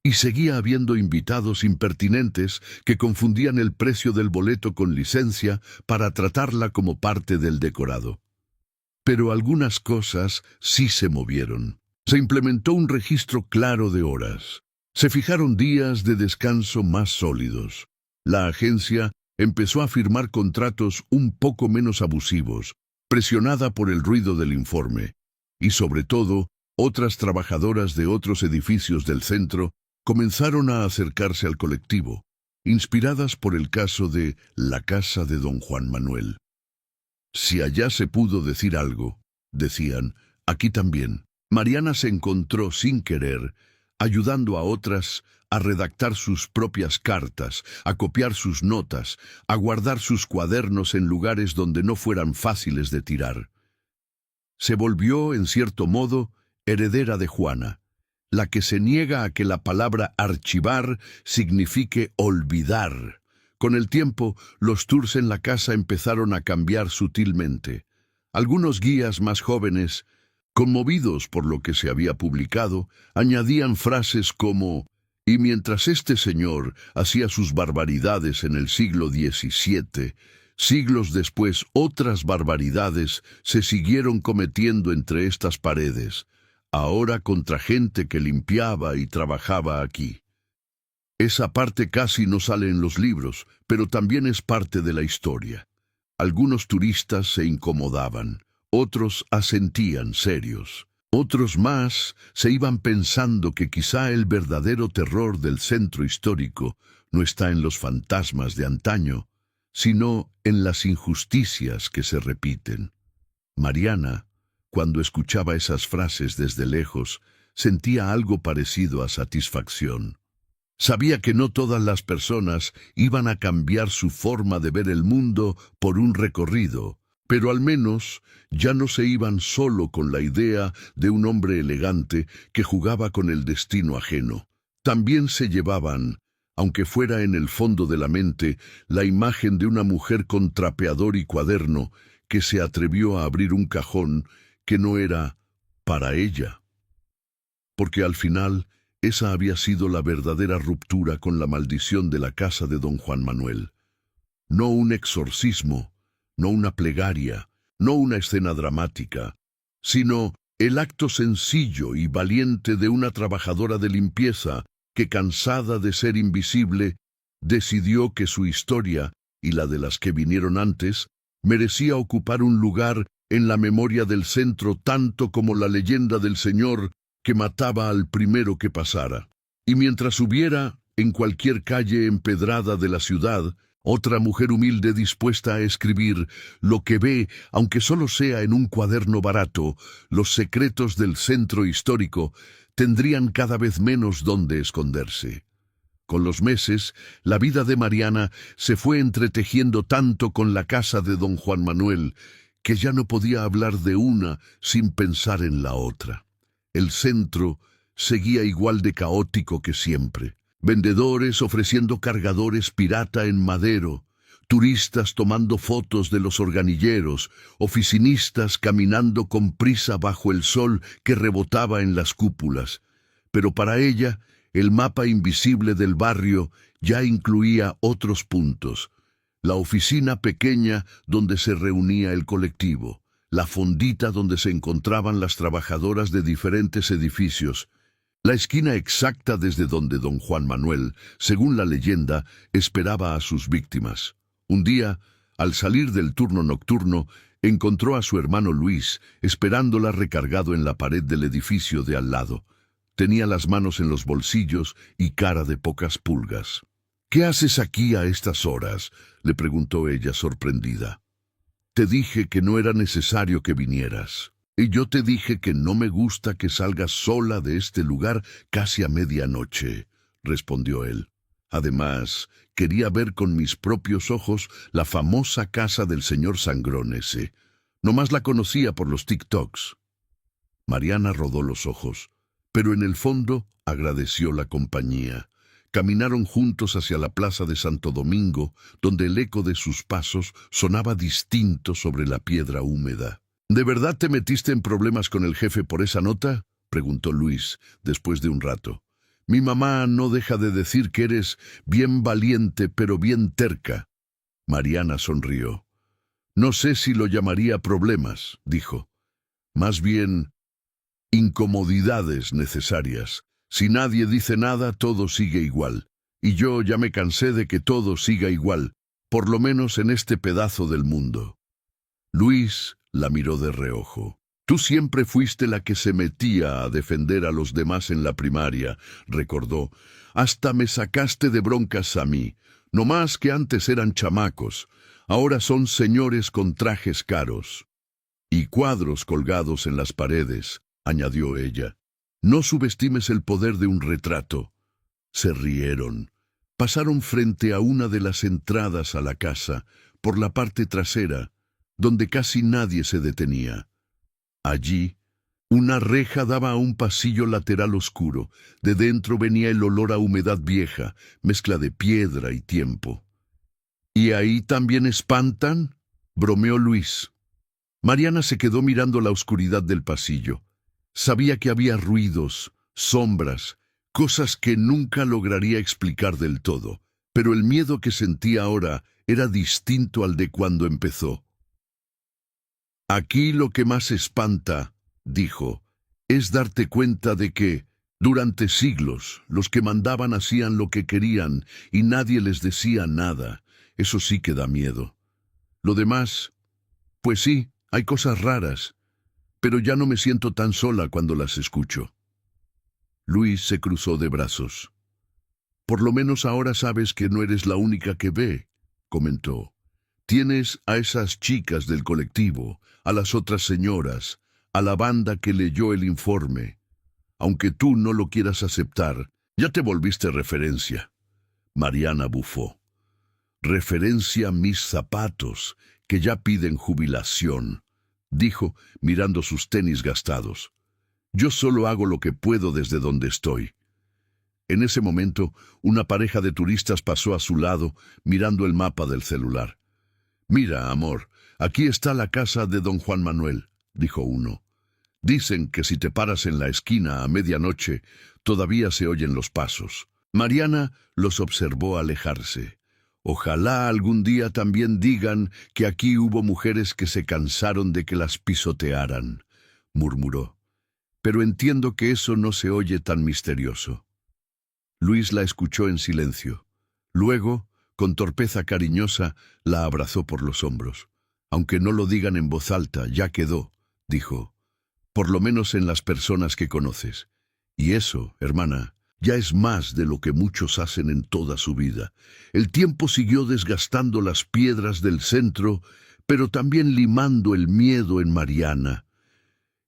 y seguía habiendo invitados impertinentes que confundían el precio del boleto con licencia para tratarla como parte del decorado. Pero algunas cosas sí se movieron. Se implementó un registro claro de horas. Se fijaron días de descanso más sólidos. La agencia empezó a firmar contratos un poco menos abusivos, presionada por el ruido del informe. Y sobre todo, otras trabajadoras de otros edificios del centro comenzaron a acercarse al colectivo, inspiradas por el caso de la casa de don Juan Manuel. Si allá se pudo decir algo, decían, aquí también. Mariana se encontró sin querer, ayudando a otras a redactar sus propias cartas, a copiar sus notas, a guardar sus cuadernos en lugares donde no fueran fáciles de tirar. Se volvió, en cierto modo, heredera de Juana, la que se niega a que la palabra archivar signifique olvidar. Con el tiempo, los tours en la casa empezaron a cambiar sutilmente. Algunos guías más jóvenes, conmovidos por lo que se había publicado, añadían frases como «Y mientras este señor hacía sus barbaridades en el siglo XVII, siglos después otras barbaridades se siguieron cometiendo entre estas paredes, ahora contra gente que limpiaba y trabajaba aquí». Esa parte casi no sale en los libros, pero también es parte de la historia. Algunos turistas se incomodaban, otros asentían serios. Otros más se iban pensando que quizá el verdadero terror del centro histórico no está en los fantasmas de antaño, sino en las injusticias que se repiten. Mariana, cuando escuchaba esas frases desde lejos, sentía algo parecido a satisfacción. Sabía que no todas las personas iban a cambiar su forma de ver el mundo por un recorrido, pero al menos ya no se iban solo con la idea de un hombre elegante que jugaba con el destino ajeno. También se llevaban, aunque fuera en el fondo de la mente, la imagen de una mujer con trapeador y cuaderno que se atrevió a abrir un cajón que no era para ella. Porque al final, esa había sido la verdadera ruptura con la maldición de la casa de don Juan Manuel. No un exorcismo, no una plegaria, no una escena dramática, sino el acto sencillo y valiente de una trabajadora de limpieza que, cansada de ser invisible, decidió que su historia, y la de las que vinieron antes, merecía ocupar un lugar en la memoria del centro tanto como la leyenda del señor que mataba al primero que pasara. Y mientras hubiera, en cualquier calle empedrada de la ciudad, otra mujer humilde dispuesta a escribir lo que ve, aunque solo sea en un cuaderno barato, los secretos del centro histórico, tendrían cada vez menos dónde esconderse. Con los meses, la vida de Mariana se fue entretejiendo tanto con la casa de don Juan Manuel, que ya no podía hablar de una sin pensar en la otra. El centro seguía igual de caótico que siempre. Vendedores ofreciendo cargadores pirata en madero, turistas tomando fotos de los organilleros, oficinistas caminando con prisa bajo el sol que rebotaba en las cúpulas. Pero para ella, el mapa invisible del barrio ya incluía otros puntos. La oficina pequeña donde se reunía el colectivo, la fondita donde se encontraban las trabajadoras de diferentes edificios, la esquina exacta desde donde don Juan Manuel, según la leyenda, esperaba a sus víctimas. Un día, al salir del turno nocturno, encontró a su hermano Luis, esperándola recargado en la pared del edificio de al lado. Tenía las manos en los bolsillos y cara de pocas pulgas. «¿Qué haces aquí a estas horas?», le preguntó ella sorprendida. «Te dije que no era necesario que vinieras. Y yo te dije que no me gusta que salgas sola de este lugar casi a medianoche», respondió él. «Además, quería ver con mis propios ojos la famosa casa del señor Sangrón ese. Nomás la conocía por los TikToks». Mariana rodó los ojos, pero en el fondo agradeció la compañía. Caminaron juntos hacia la plaza de Santo Domingo, donde el eco de sus pasos sonaba distinto sobre la piedra húmeda. «¿De verdad te metiste en problemas con el jefe por esa nota?», preguntó Luis, después de un rato. «Mi mamá no deja de decir que eres bien valiente, pero bien terca». Mariana sonrió. «No sé si lo llamaría problemas», dijo. «Más bien, incomodidades necesarias. Si nadie dice nada, todo sigue igual. Y yo ya me cansé de que todo siga igual, por lo menos en este pedazo del mundo». Luis la miró de reojo. «Tú siempre fuiste la que se metía a defender a los demás en la primaria», recordó. «Hasta me sacaste de broncas a mí. No más que antes eran chamacos. Ahora son señores con trajes caros. Y cuadros colgados en las paredes», añadió ella. «No subestimes el poder de un retrato». Se rieron. Pasaron frente a una de las entradas a la casa, por la parte trasera, donde casi nadie se detenía. Allí, una reja daba a un pasillo lateral oscuro. De dentro venía el olor a humedad vieja, mezcla de piedra y tiempo. «¿Y ahí también espantan?», bromeó Luis. Mariana se quedó mirando la oscuridad del pasillo. Sabía que había ruidos, sombras, cosas que nunca lograría explicar del todo, pero el miedo que sentía ahora era distinto al de cuando empezó. «Aquí lo que más espanta», dijo, «es darte cuenta de que, durante siglos, los que mandaban hacían lo que querían y nadie les decía nada. Eso sí que da miedo. Lo demás, pues sí, hay cosas raras, pero ya no me siento tan sola cuando las escucho». Luis se cruzó de brazos. «Por lo menos ahora sabes que no eres la única que ve», comentó. «Tienes a esas chicas del colectivo, a las otras señoras, a la banda que leyó el informe. Aunque tú no lo quieras aceptar, ya te volviste referencia». Mariana bufó. «Referencia a mis zapatos, que ya piden jubilación», dijo, mirando sus tenis gastados. «Yo solo hago lo que puedo desde donde estoy». En ese momento, una pareja de turistas pasó a su lado, mirando el mapa del celular. «Mira, amor, aquí está la casa de don Juan Manuel», dijo uno. «Dicen que si te paras en la esquina a medianoche, todavía se oyen los pasos». Mariana los observó alejarse. «Ojalá algún día también digan que aquí hubo mujeres que se cansaron de que las pisotearan», murmuró. «Pero entiendo que eso no se oye tan misterioso». Luis la escuchó en silencio. Luego, con torpeza cariñosa, la abrazó por los hombros. «Aunque no lo digan en voz alta, ya quedó», dijo. «Por lo menos en las personas que conoces. Y eso, hermana, ya es más de lo que muchos hacen en toda su vida». El tiempo siguió desgastando las piedras del centro, pero también limando el miedo en Mariana.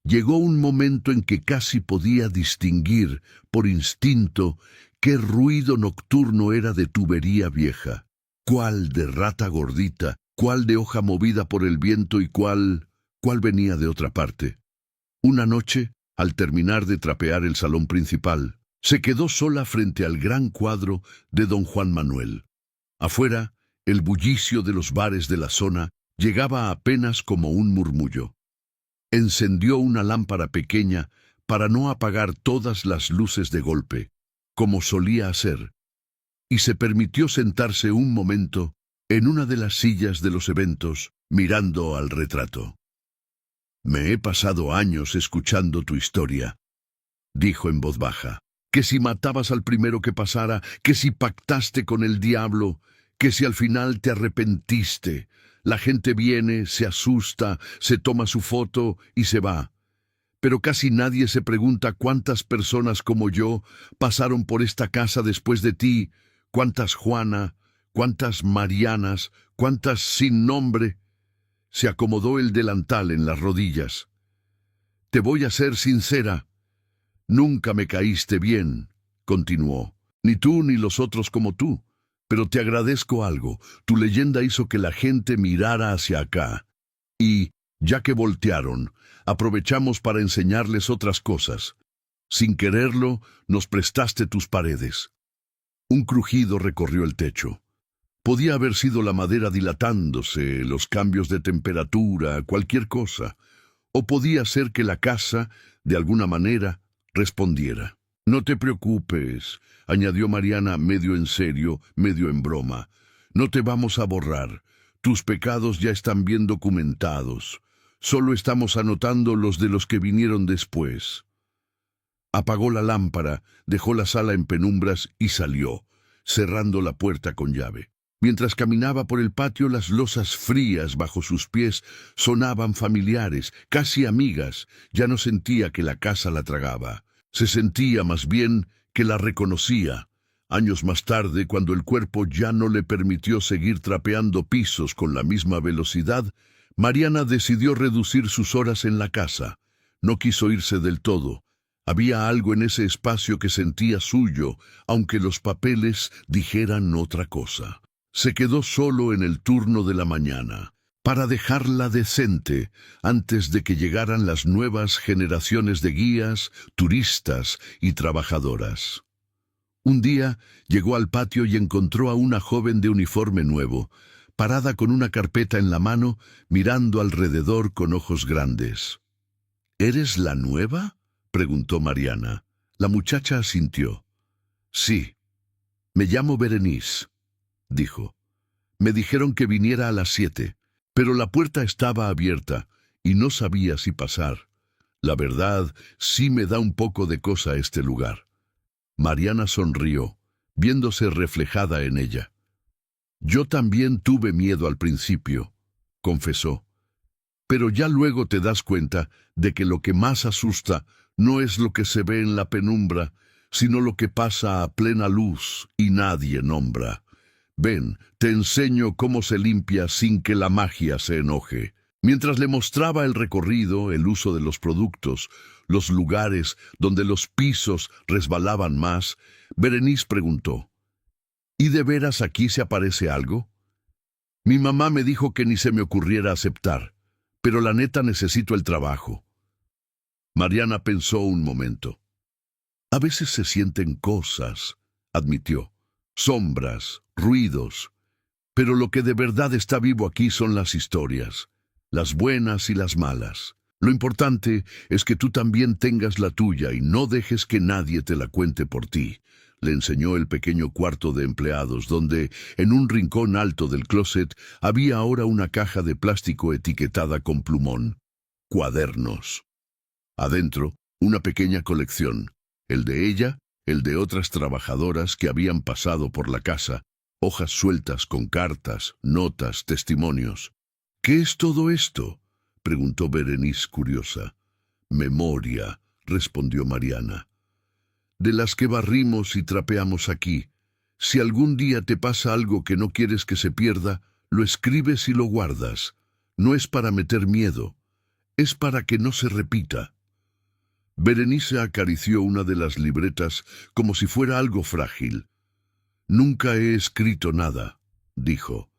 Llegó un momento en que casi podía distinguir, por instinto, qué ruido nocturno era de tubería vieja, cuál de rata gordita, cuál de hoja movida por el viento y cuál venía de otra parte. Una noche, al terminar de trapear el salón principal, Se quedó sola frente al gran cuadro de don Juan Manuel. Afuera, el bullicio de los bares de la zona llegaba apenas como un murmullo. Encendió una lámpara pequeña para no apagar todas las luces de golpe, como solía hacer, y se permitió sentarse un momento en una de las sillas de los eventos, mirando al retrato. «Me he pasado años escuchando tu historia», dijo en voz baja. «Que si matabas al primero que pasara, que si pactaste con el diablo, que si al final te arrepentiste. La gente viene, se asusta, se toma su foto y se va. Pero casi nadie se pregunta cuántas personas como yo pasaron por esta casa después de ti, cuántas Juana, cuántas Marianas, cuántas sin nombre». Se acomodó el delantal en las rodillas. «Te voy a ser sincera. Nunca me caíste bien», continuó. «Ni tú ni los otros como tú. Pero te agradezco algo. Tu leyenda hizo que la gente mirara hacia acá. Y, ya que voltearon, aprovechamos para enseñarles otras cosas. Sin quererlo, nos prestaste tus paredes». Un crujido recorrió el techo. Podía haber sido la madera dilatándose, los cambios de temperatura, cualquier cosa. O podía ser que la casa, de alguna manera, respondiera. «No te preocupes», añadió Mariana medio en serio, medio en broma. «No te vamos a borrar. Tus pecados ya están bien documentados. Solo estamos anotando los de los que vinieron después». Apagó la lámpara, dejó la sala en penumbras y salió, cerrando la puerta con llave. Mientras caminaba por el patio, las losas frías bajo sus pies sonaban familiares, casi amigas. Ya no sentía que la casa la tragaba. Se sentía más bien que la reconocía. Años más tarde, cuando el cuerpo ya no le permitió seguir trapeando pisos con la misma velocidad, Mariana decidió reducir sus horas en la casa. No quiso irse del todo. Había algo en ese espacio que sentía suyo, aunque los papeles dijeran otra cosa. Se quedó solo en el turno de la mañana, para dejarla decente antes de que llegaran las nuevas generaciones de guías, turistas y trabajadoras. Un día llegó al patio y encontró a una joven de uniforme nuevo, parada con una carpeta en la mano, mirando alrededor con ojos grandes. «¿Eres la nueva?», preguntó Mariana. La muchacha asintió. «Sí, me llamo Berenice», dijo. «Me dijeron que viniera a las 7, pero la puerta estaba abierta y no sabía si pasar. La verdad, sí me da un poco de cosa este lugar». Mariana sonrió, viéndose reflejada en ella. «Yo también tuve miedo al principio», confesó. «Pero ya luego te das cuenta de que lo que más asusta no es lo que se ve en la penumbra, sino lo que pasa a plena luz y nadie nombra. Ven, te enseño cómo se limpia sin que la magia se enoje». Mientras le mostraba el recorrido, el uso de los productos, los lugares donde los pisos resbalaban más, Berenice preguntó: «¿Y de veras aquí se aparece algo? Mi mamá me dijo que ni se me ocurriera aceptar, pero la neta necesito el trabajo». Mariana pensó un momento. «A veces se sienten cosas», admitió. «Sombras, ruidos. Pero lo que de verdad está vivo aquí son las historias, las buenas y las malas. Lo importante es que tú también tengas la tuya y no dejes que nadie te la cuente por ti». Le enseñó el pequeño cuarto de empleados, donde, en un rincón alto del closet, había ahora una caja de plástico etiquetada con plumón. Cuadernos. Adentro, una pequeña colección. El de ella, el de otras trabajadoras que habían pasado por la casa. Hojas sueltas con cartas, notas, testimonios. «¿Qué es todo esto?», preguntó Berenice curiosa. «Memoria», respondió Mariana. «De las que barrimos y trapeamos aquí. Si algún día te pasa algo que no quieres que se pierda, lo escribes y lo guardas. No es para meter miedo, es para que no se repita». Berenice acarició una de las libretas como si fuera algo frágil. «Nunca he escrito nada», dijo.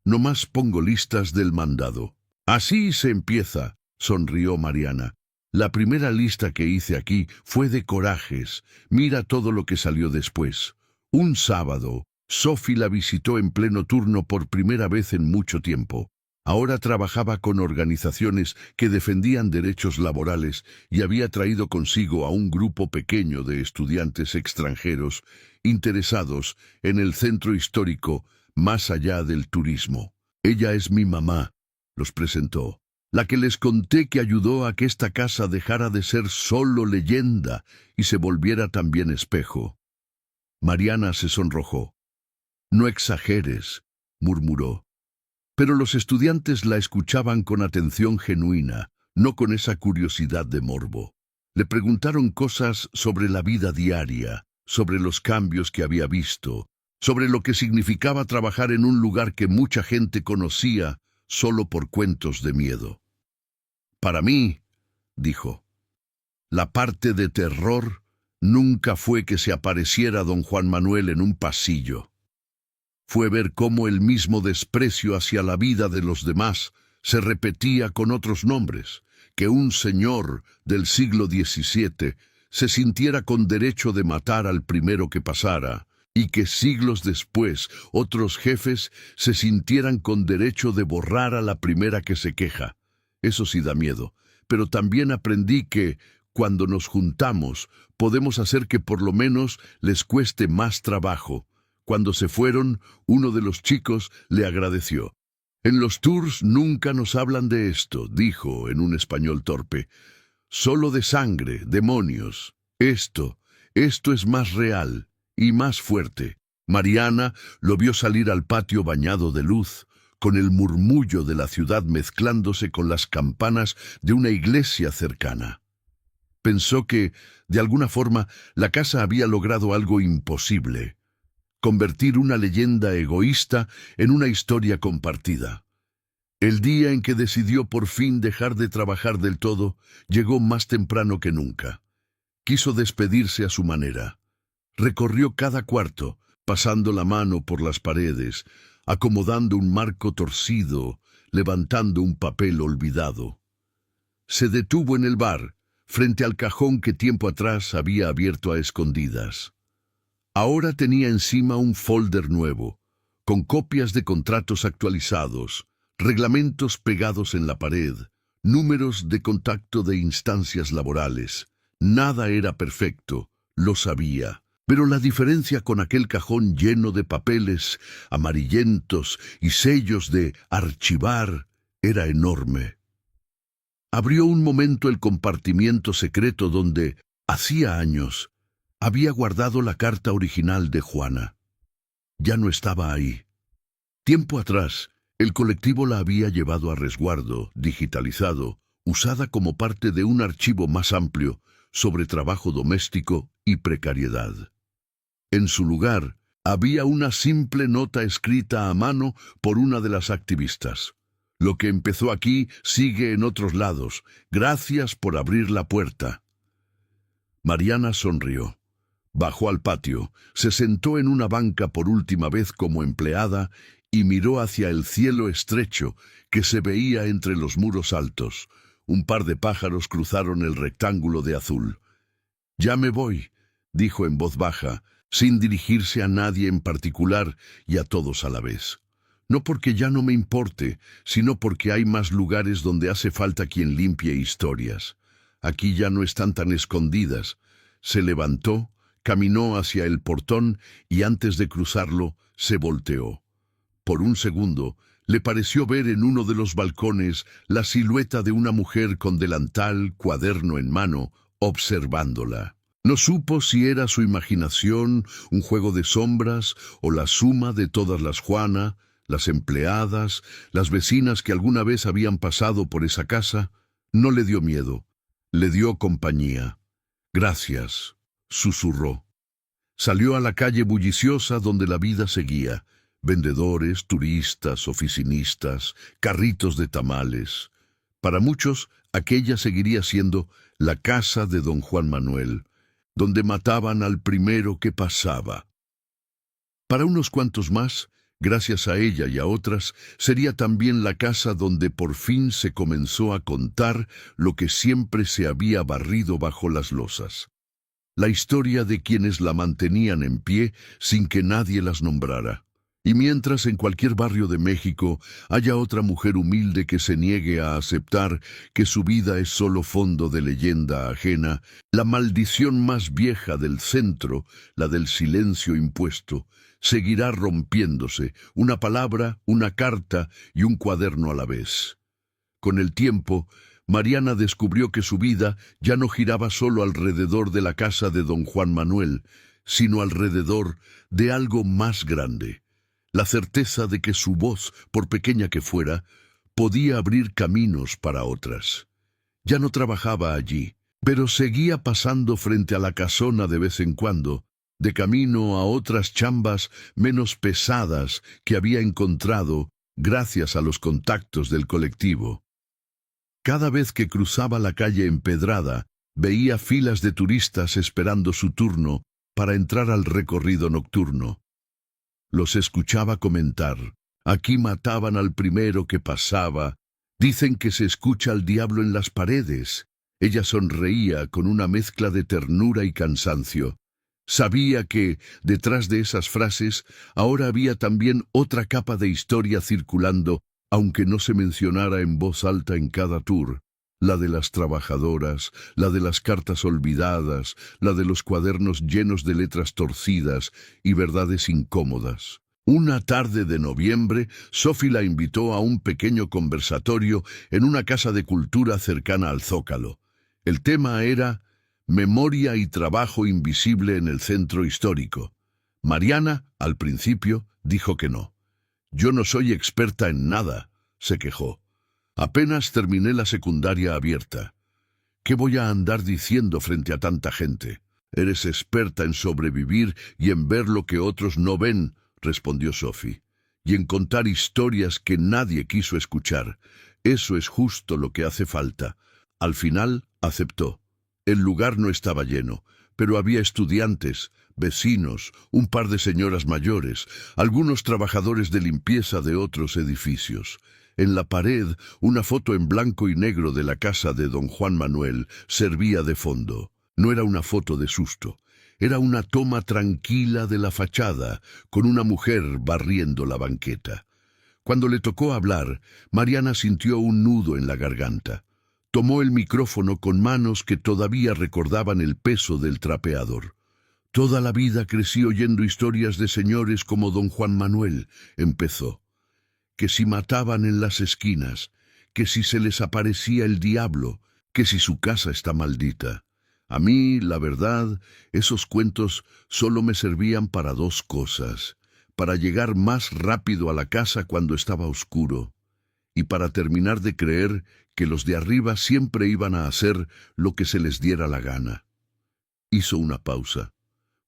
«Nomás pongo listas del mandado». «Así se empieza», sonrió Mariana. La primera lista que hice aquí fue de corajes. Mira todo lo que salió después. Un sábado, Sophie la visitó en pleno turno por primera vez en mucho tiempo. Ahora trabajaba con organizaciones que defendían derechos laborales y había traído consigo a un grupo pequeño de estudiantes extranjeros interesados en el centro histórico más allá del turismo. Ella es mi mamá, los presentó, la que les conté que ayudó a que esta casa dejara de ser solo leyenda y se volviera también espejo. Mariana se sonrojó. No exageres, murmuró. Pero los estudiantes la escuchaban con atención genuina, no con esa curiosidad de morbo. Le preguntaron cosas sobre la vida diaria, sobre los cambios que había visto, sobre lo que significaba trabajar en un lugar que mucha gente conocía solo por cuentos de miedo. Para mí, dijo, la parte de terror nunca fue que se apareciera don Juan Manuel en un pasillo. Fue ver cómo el mismo desprecio hacia la vida de los demás se repetía con otros nombres, que un señor del siglo XVII se sintiera con derecho de matar al primero que pasara, y que siglos después otros jefes se sintieran con derecho de borrar a la primera que se queja. Eso sí da miedo, pero también aprendí que, cuando nos juntamos, podemos hacer que por lo menos les cueste más trabajo. Cuando se fueron, uno de los chicos le agradeció. En los tours nunca nos hablan de esto, dijo en un español torpe. Solo de sangre, demonios. Esto es más real y más fuerte. Mariana lo vio salir al patio bañado de luz, con el murmullo de la ciudad mezclándose con las campanas de una iglesia cercana. Pensó que, de alguna forma, la casa había logrado algo imposible. Convertir una leyenda egoísta en una historia compartida. El día en que decidió por fin dejar de trabajar del todo, llegó más temprano que nunca. Quiso despedirse a su manera. Recorrió cada cuarto, pasando la mano por las paredes, acomodando un marco torcido, levantando un papel olvidado. Se detuvo en el bar, frente al cajón que tiempo atrás había abierto a escondidas. Ahora tenía encima un folder nuevo, con copias de contratos actualizados, reglamentos pegados en la pared, números de contacto de instancias laborales. Nada era perfecto, lo sabía, pero la diferencia con aquel cajón lleno de papeles amarillentos y sellos de archivar era enorme. Abrió un momento el compartimiento secreto donde, hacía años, había guardado la carta original de Juana. Ya no estaba ahí. Tiempo atrás, el colectivo la había llevado a resguardo, digitalizado, usada como parte de un archivo más amplio sobre trabajo doméstico y precariedad. En su lugar, había una simple nota escrita a mano por una de las activistas. Lo que empezó aquí sigue en otros lados. Gracias por abrir la puerta. Mariana sonrió. Bajó al patio, se sentó en una banca por última vez como empleada y miró hacia el cielo estrecho que se veía entre los muros altos. Un par de pájaros cruzaron el rectángulo de azul. «Ya me voy», dijo en voz baja, sin dirigirse a nadie en particular y a todos a la vez. No porque ya no me importe, sino porque hay más lugares donde hace falta quien limpie historias. Aquí ya no están tan escondidas. Se levantó, caminó hacia el portón y antes de cruzarlo, se volteó. Por un segundo, le pareció ver en uno de los balcones la silueta de una mujer con delantal, cuaderno en mano, observándola. No supo si era su imaginación, un juego de sombras o la suma de todas las Juana, las empleadas, las vecinas que alguna vez habían pasado por esa casa. No le dio miedo, le dio compañía. «Gracias», susurró. Salió a la calle bulliciosa donde la vida seguía. Vendedores, turistas, oficinistas, carritos de tamales. Para muchos, aquella seguiría siendo la casa de don Juan Manuel, donde mataban al primero que pasaba. Para unos cuantos más, Gracias a ella y a otras, sería también la casa donde por fin se comenzó a contar lo que siempre se había barrido bajo las losas. La historia de quienes la mantenían en pie sin que nadie las nombrara. Y mientras en cualquier barrio de México haya otra mujer humilde que se niegue a aceptar que su vida es solo fondo de leyenda ajena, la maldición más vieja del centro, la del silencio impuesto, seguirá rompiéndose, una palabra, una carta y un cuaderno a la vez. Con el tiempo, Mariana descubrió que su vida ya no giraba solo alrededor de la casa de don Juan Manuel, sino alrededor de algo más grande. La certeza de que su voz, por pequeña que fuera, podía abrir caminos para otras. Ya no trabajaba allí, pero seguía pasando frente a la casona de vez en cuando, de camino a otras chambas menos pesadas que había encontrado gracias a los contactos del colectivo. Cada vez que cruzaba la calle empedrada, veía filas de turistas esperando su turno para entrar al recorrido nocturno. Los escuchaba comentar: aquí mataban al primero que pasaba, dicen que se escucha al diablo en las paredes. Ella sonreía con una mezcla de ternura y cansancio. Sabía que, detrás de esas frases, ahora había también otra capa de historia circulando, aunque no se mencionara en voz alta en cada tour. La de las trabajadoras, la de las cartas olvidadas, la de los cuadernos llenos de letras torcidas y verdades incómodas. Una tarde de noviembre, Sophie la invitó a un pequeño conversatorio en una casa de cultura cercana al Zócalo. El tema era Memoria y trabajo invisible en el centro histórico. Mariana, al principio, dijo que no. «Yo no soy experta en nada», se quejó. «Apenas terminé la secundaria abierta. ¿Qué voy a andar diciendo frente a tanta gente? Eres experta en sobrevivir y en ver lo que otros no ven», respondió Sophie, «y en contar historias que nadie quiso escuchar. Eso es justo lo que hace falta». Al final, aceptó. El lugar no estaba lleno, pero había estudiantes, vecinos, un par de señoras mayores, algunos trabajadores de limpieza de otros edificios. En la pared, una foto en blanco y negro de la casa de don Juan Manuel servía de fondo. No era una foto de susto, era una toma tranquila de la fachada, con una mujer barriendo la banqueta. Cuando le tocó hablar, Mariana sintió un nudo en la garganta. Tomó el micrófono con manos que todavía recordaban el peso del trapeador. «Toda la vida crecí oyendo historias de señores como don Juan Manuel», empezó. «Que si mataban en las esquinas, que si se les aparecía el diablo, que si su casa está maldita. A mí, la verdad, esos cuentos solo me servían para dos cosas: para llegar más rápido a la casa cuando estaba oscuro, y para terminar de creer que los de arriba siempre iban a hacer lo que se les diera la gana». Hizo una pausa.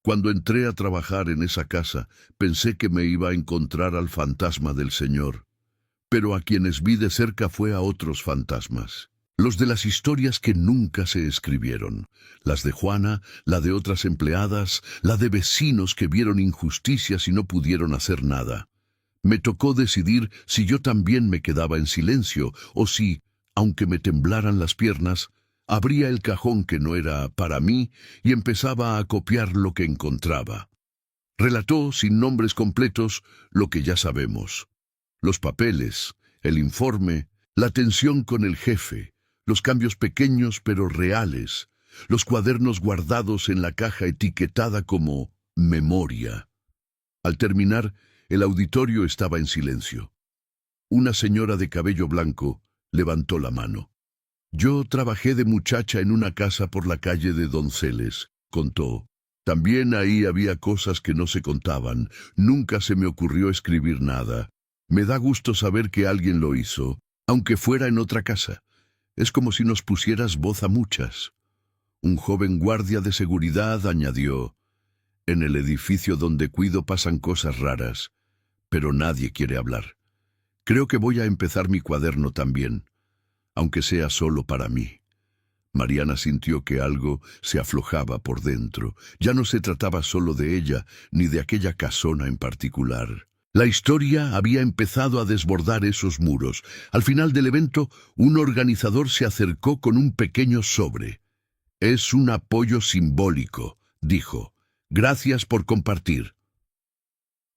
«Cuando entré a trabajar en esa casa, pensé que me iba a encontrar al fantasma del Señor. Pero a quienes vi de cerca fue a otros fantasmas. Los de las historias que nunca se escribieron. Las de Juana, la de otras empleadas, la de vecinos que vieron injusticias y no pudieron hacer nada. Me tocó decidir si yo también me quedaba en silencio o si, aunque me temblaran las piernas, abría el cajón que no era para mí y empezaba a copiar lo que encontraba». Relató, sin nombres completos, lo que ya sabemos. Los papeles, el informe, la tensión con el jefe, los cambios pequeños pero reales, los cuadernos guardados en la caja etiquetada como memoria. Al terminar, el auditorio estaba en silencio. Una señora de cabello blanco levantó la mano. «Yo trabajé de muchacha en una casa por la calle de Donceles», contó. «También ahí había cosas que no se contaban. Nunca se me ocurrió escribir nada. Me da gusto saber que alguien lo hizo, aunque fuera en otra casa. Es como si nos pusieras voz a muchas». Un joven guardia de seguridad añadió: «En el edificio donde cuido pasan cosas raras, pero nadie quiere hablar. Creo que voy a empezar mi cuaderno también, aunque sea solo para mí». Mariana sintió que algo se aflojaba por dentro. Ya no se trataba solo de ella, ni de aquella casona en particular. La historia había empezado a desbordar esos muros. Al final del evento, un organizador se acercó con un pequeño sobre. «Es un apoyo simbólico», dijo. «Gracias por compartir».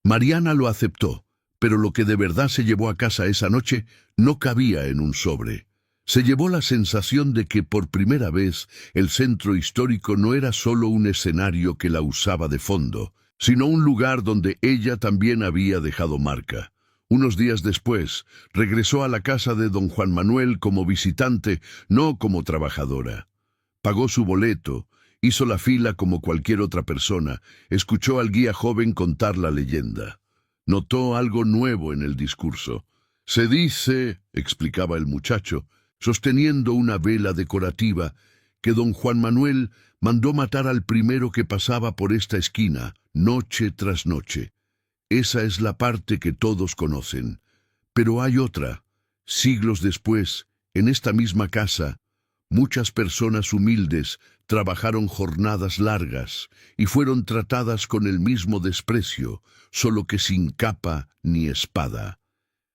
Mariana lo aceptó, pero lo que de verdad se llevó a casa esa noche no cabía en un sobre. Se llevó la sensación de que por primera vez el centro histórico no era solo un escenario que la usaba de fondo, sino un lugar donde ella también había dejado marca. Unos días después, regresó a la casa de don Juan Manuel como visitante, no como trabajadora. Pagó su boleto, hizo la fila como cualquier otra persona, escuchó al guía joven contar la leyenda. Notó algo nuevo en el discurso. «Se dice», explicaba el muchacho, sosteniendo una vela decorativa, «que don Juan Manuel mandó matar al primero que pasaba por esta esquina, noche tras noche. Esa es la parte que todos conocen. Pero hay otra. Siglos después, en esta misma casa, muchas personas humildes trabajaron jornadas largas y fueron tratadas con el mismo desprecio, solo que sin capa ni espada.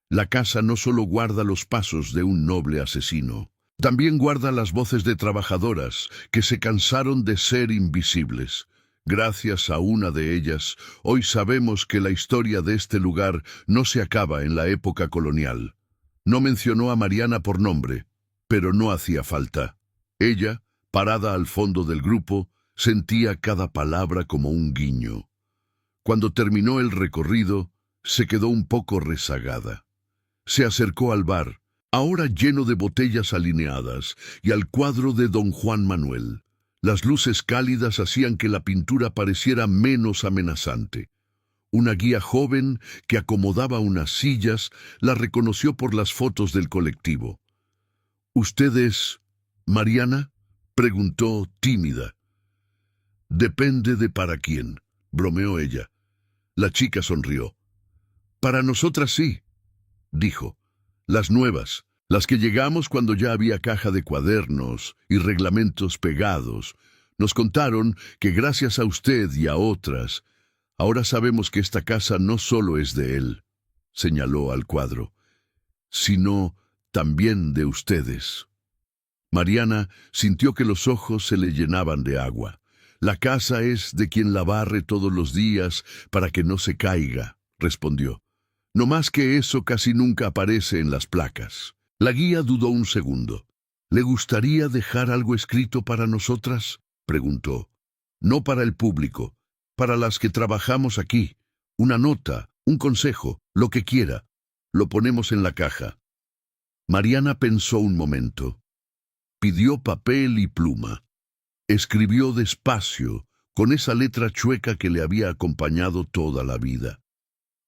La casa no solo guarda los pasos de un noble asesino, también guarda las voces de trabajadoras que se cansaron de ser invisibles. Gracias a una de ellas, hoy sabemos que la historia de este lugar no se acaba en la época colonial». No mencionó a Mariana por nombre, pero no hacía falta. Ella, parada al fondo del grupo, sentía cada palabra como un guiño. Cuando terminó el recorrido, se quedó un poco rezagada. Se acercó al bar, ahora lleno de botellas alineadas, y al cuadro de don Juan Manuel. Las luces cálidas hacían que la pintura pareciera menos amenazante. Una guía joven que acomodaba unas sillas la reconoció por las fotos del colectivo. «¿Usted es Mariana?», preguntó tímida. «Depende de para quién», bromeó ella. La chica sonrió. «Para nosotras sí», dijo. «Las nuevas, las que llegamos cuando ya había caja de cuadernos y reglamentos pegados. Nos contaron que gracias a usted y a otras, ahora sabemos que esta casa no solo es de él», señaló al cuadro, «sino también de ustedes». Mariana sintió que los ojos se le llenaban de agua. «La casa es de quien la barre todos los días para que no se caiga», respondió. «No más que eso casi nunca aparece en las placas». La guía dudó un segundo. «¿Le gustaría dejar algo escrito para nosotras?», preguntó. «No para el público, para las que trabajamos aquí. Una nota, un consejo, lo que quiera. Lo ponemos en la caja». Mariana pensó un momento. Pidió papel y pluma. Escribió despacio, con esa letra chueca que le había acompañado toda la vida.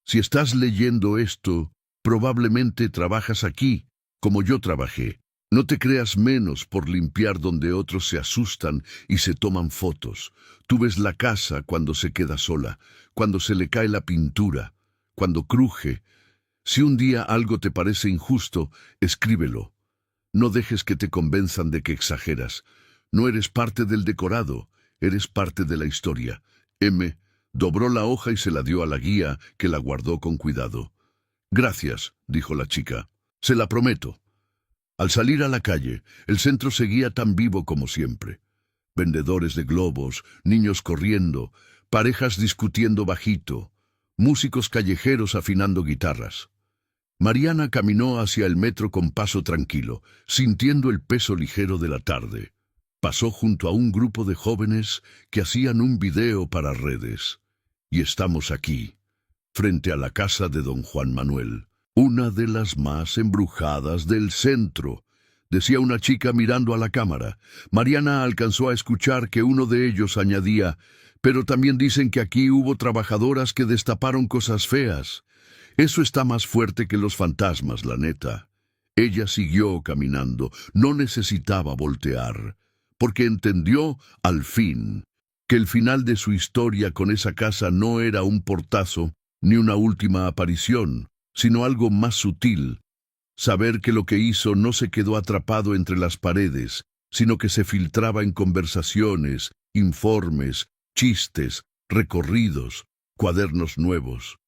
«Si estás leyendo esto, probablemente trabajas aquí, como yo trabajé. No te creas menos por limpiar donde otros se asustan y se toman fotos. Tú ves la casa cuando se queda sola, cuando se le cae la pintura, cuando cruje. Si un día algo te parece injusto, escríbelo. No dejes que te convenzan de que exageras. No eres parte del decorado, eres parte de la historia». M. dobló la hoja y se la dio a la guía, que la guardó con cuidado. «Gracias», dijo la chica. «Se la prometo». Al salir a la calle, el centro seguía tan vivo como siempre. Vendedores de globos, niños corriendo, parejas discutiendo bajito, músicos callejeros afinando guitarras. Mariana caminó hacia el metro con paso tranquilo, sintiendo el peso ligero de la tarde. Pasó junto a un grupo de jóvenes que hacían un video para redes. Y estamos aquí, frente a la casa de don Juan Manuel, una de las más embrujadas del centro, decía una chica mirando a la cámara. Mariana alcanzó a escuchar que uno de ellos añadía: «Pero también dicen que aquí hubo trabajadoras que destaparon cosas feas. Eso está más fuerte que los fantasmas, la neta». Ella siguió caminando, no necesitaba voltear, porque entendió, al fin, que el final de su historia con esa casa no era un portazo ni una última aparición, sino algo más sutil. Saber que lo que hizo no se quedó atrapado entre las paredes, sino que se filtraba en conversaciones, informes, chistes, recorridos, cuadernos nuevos.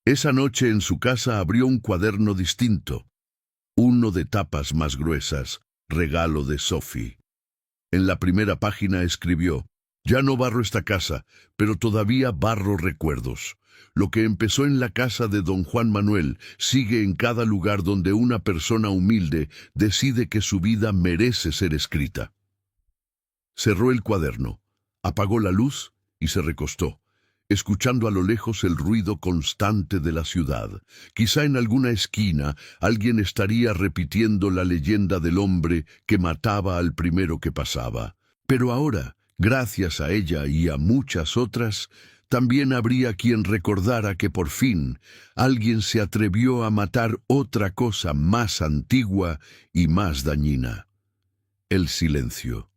Esa noche en su casa abrió un cuaderno distinto, uno de tapas más gruesas, regalo de Sophie. En la primera página escribió: «Ya no barro esta casa, pero todavía barro recuerdos. Lo que empezó en la casa de don Juan Manuel sigue en cada lugar donde una persona humilde decide que su vida merece ser escrita». Cerró el cuaderno, apagó la luz y se recostó, escuchando a lo lejos el ruido constante de la ciudad. Quizá en alguna esquina alguien estaría repitiendo la leyenda del hombre que mataba al primero que pasaba. Pero ahora, gracias a ella y a muchas otras, también habría quien recordara que por fin alguien se atrevió a matar otra cosa más antigua y más dañina: el silencio.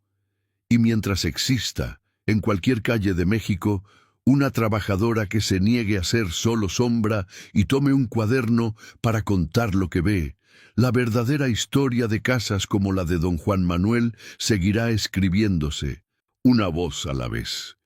Y mientras exista, en cualquier calle de México, una trabajadora que se niegue a ser solo sombra y tome un cuaderno para contar lo que ve, la verdadera historia de casas como la de don Juan Manuel seguirá escribiéndose, una voz a la vez.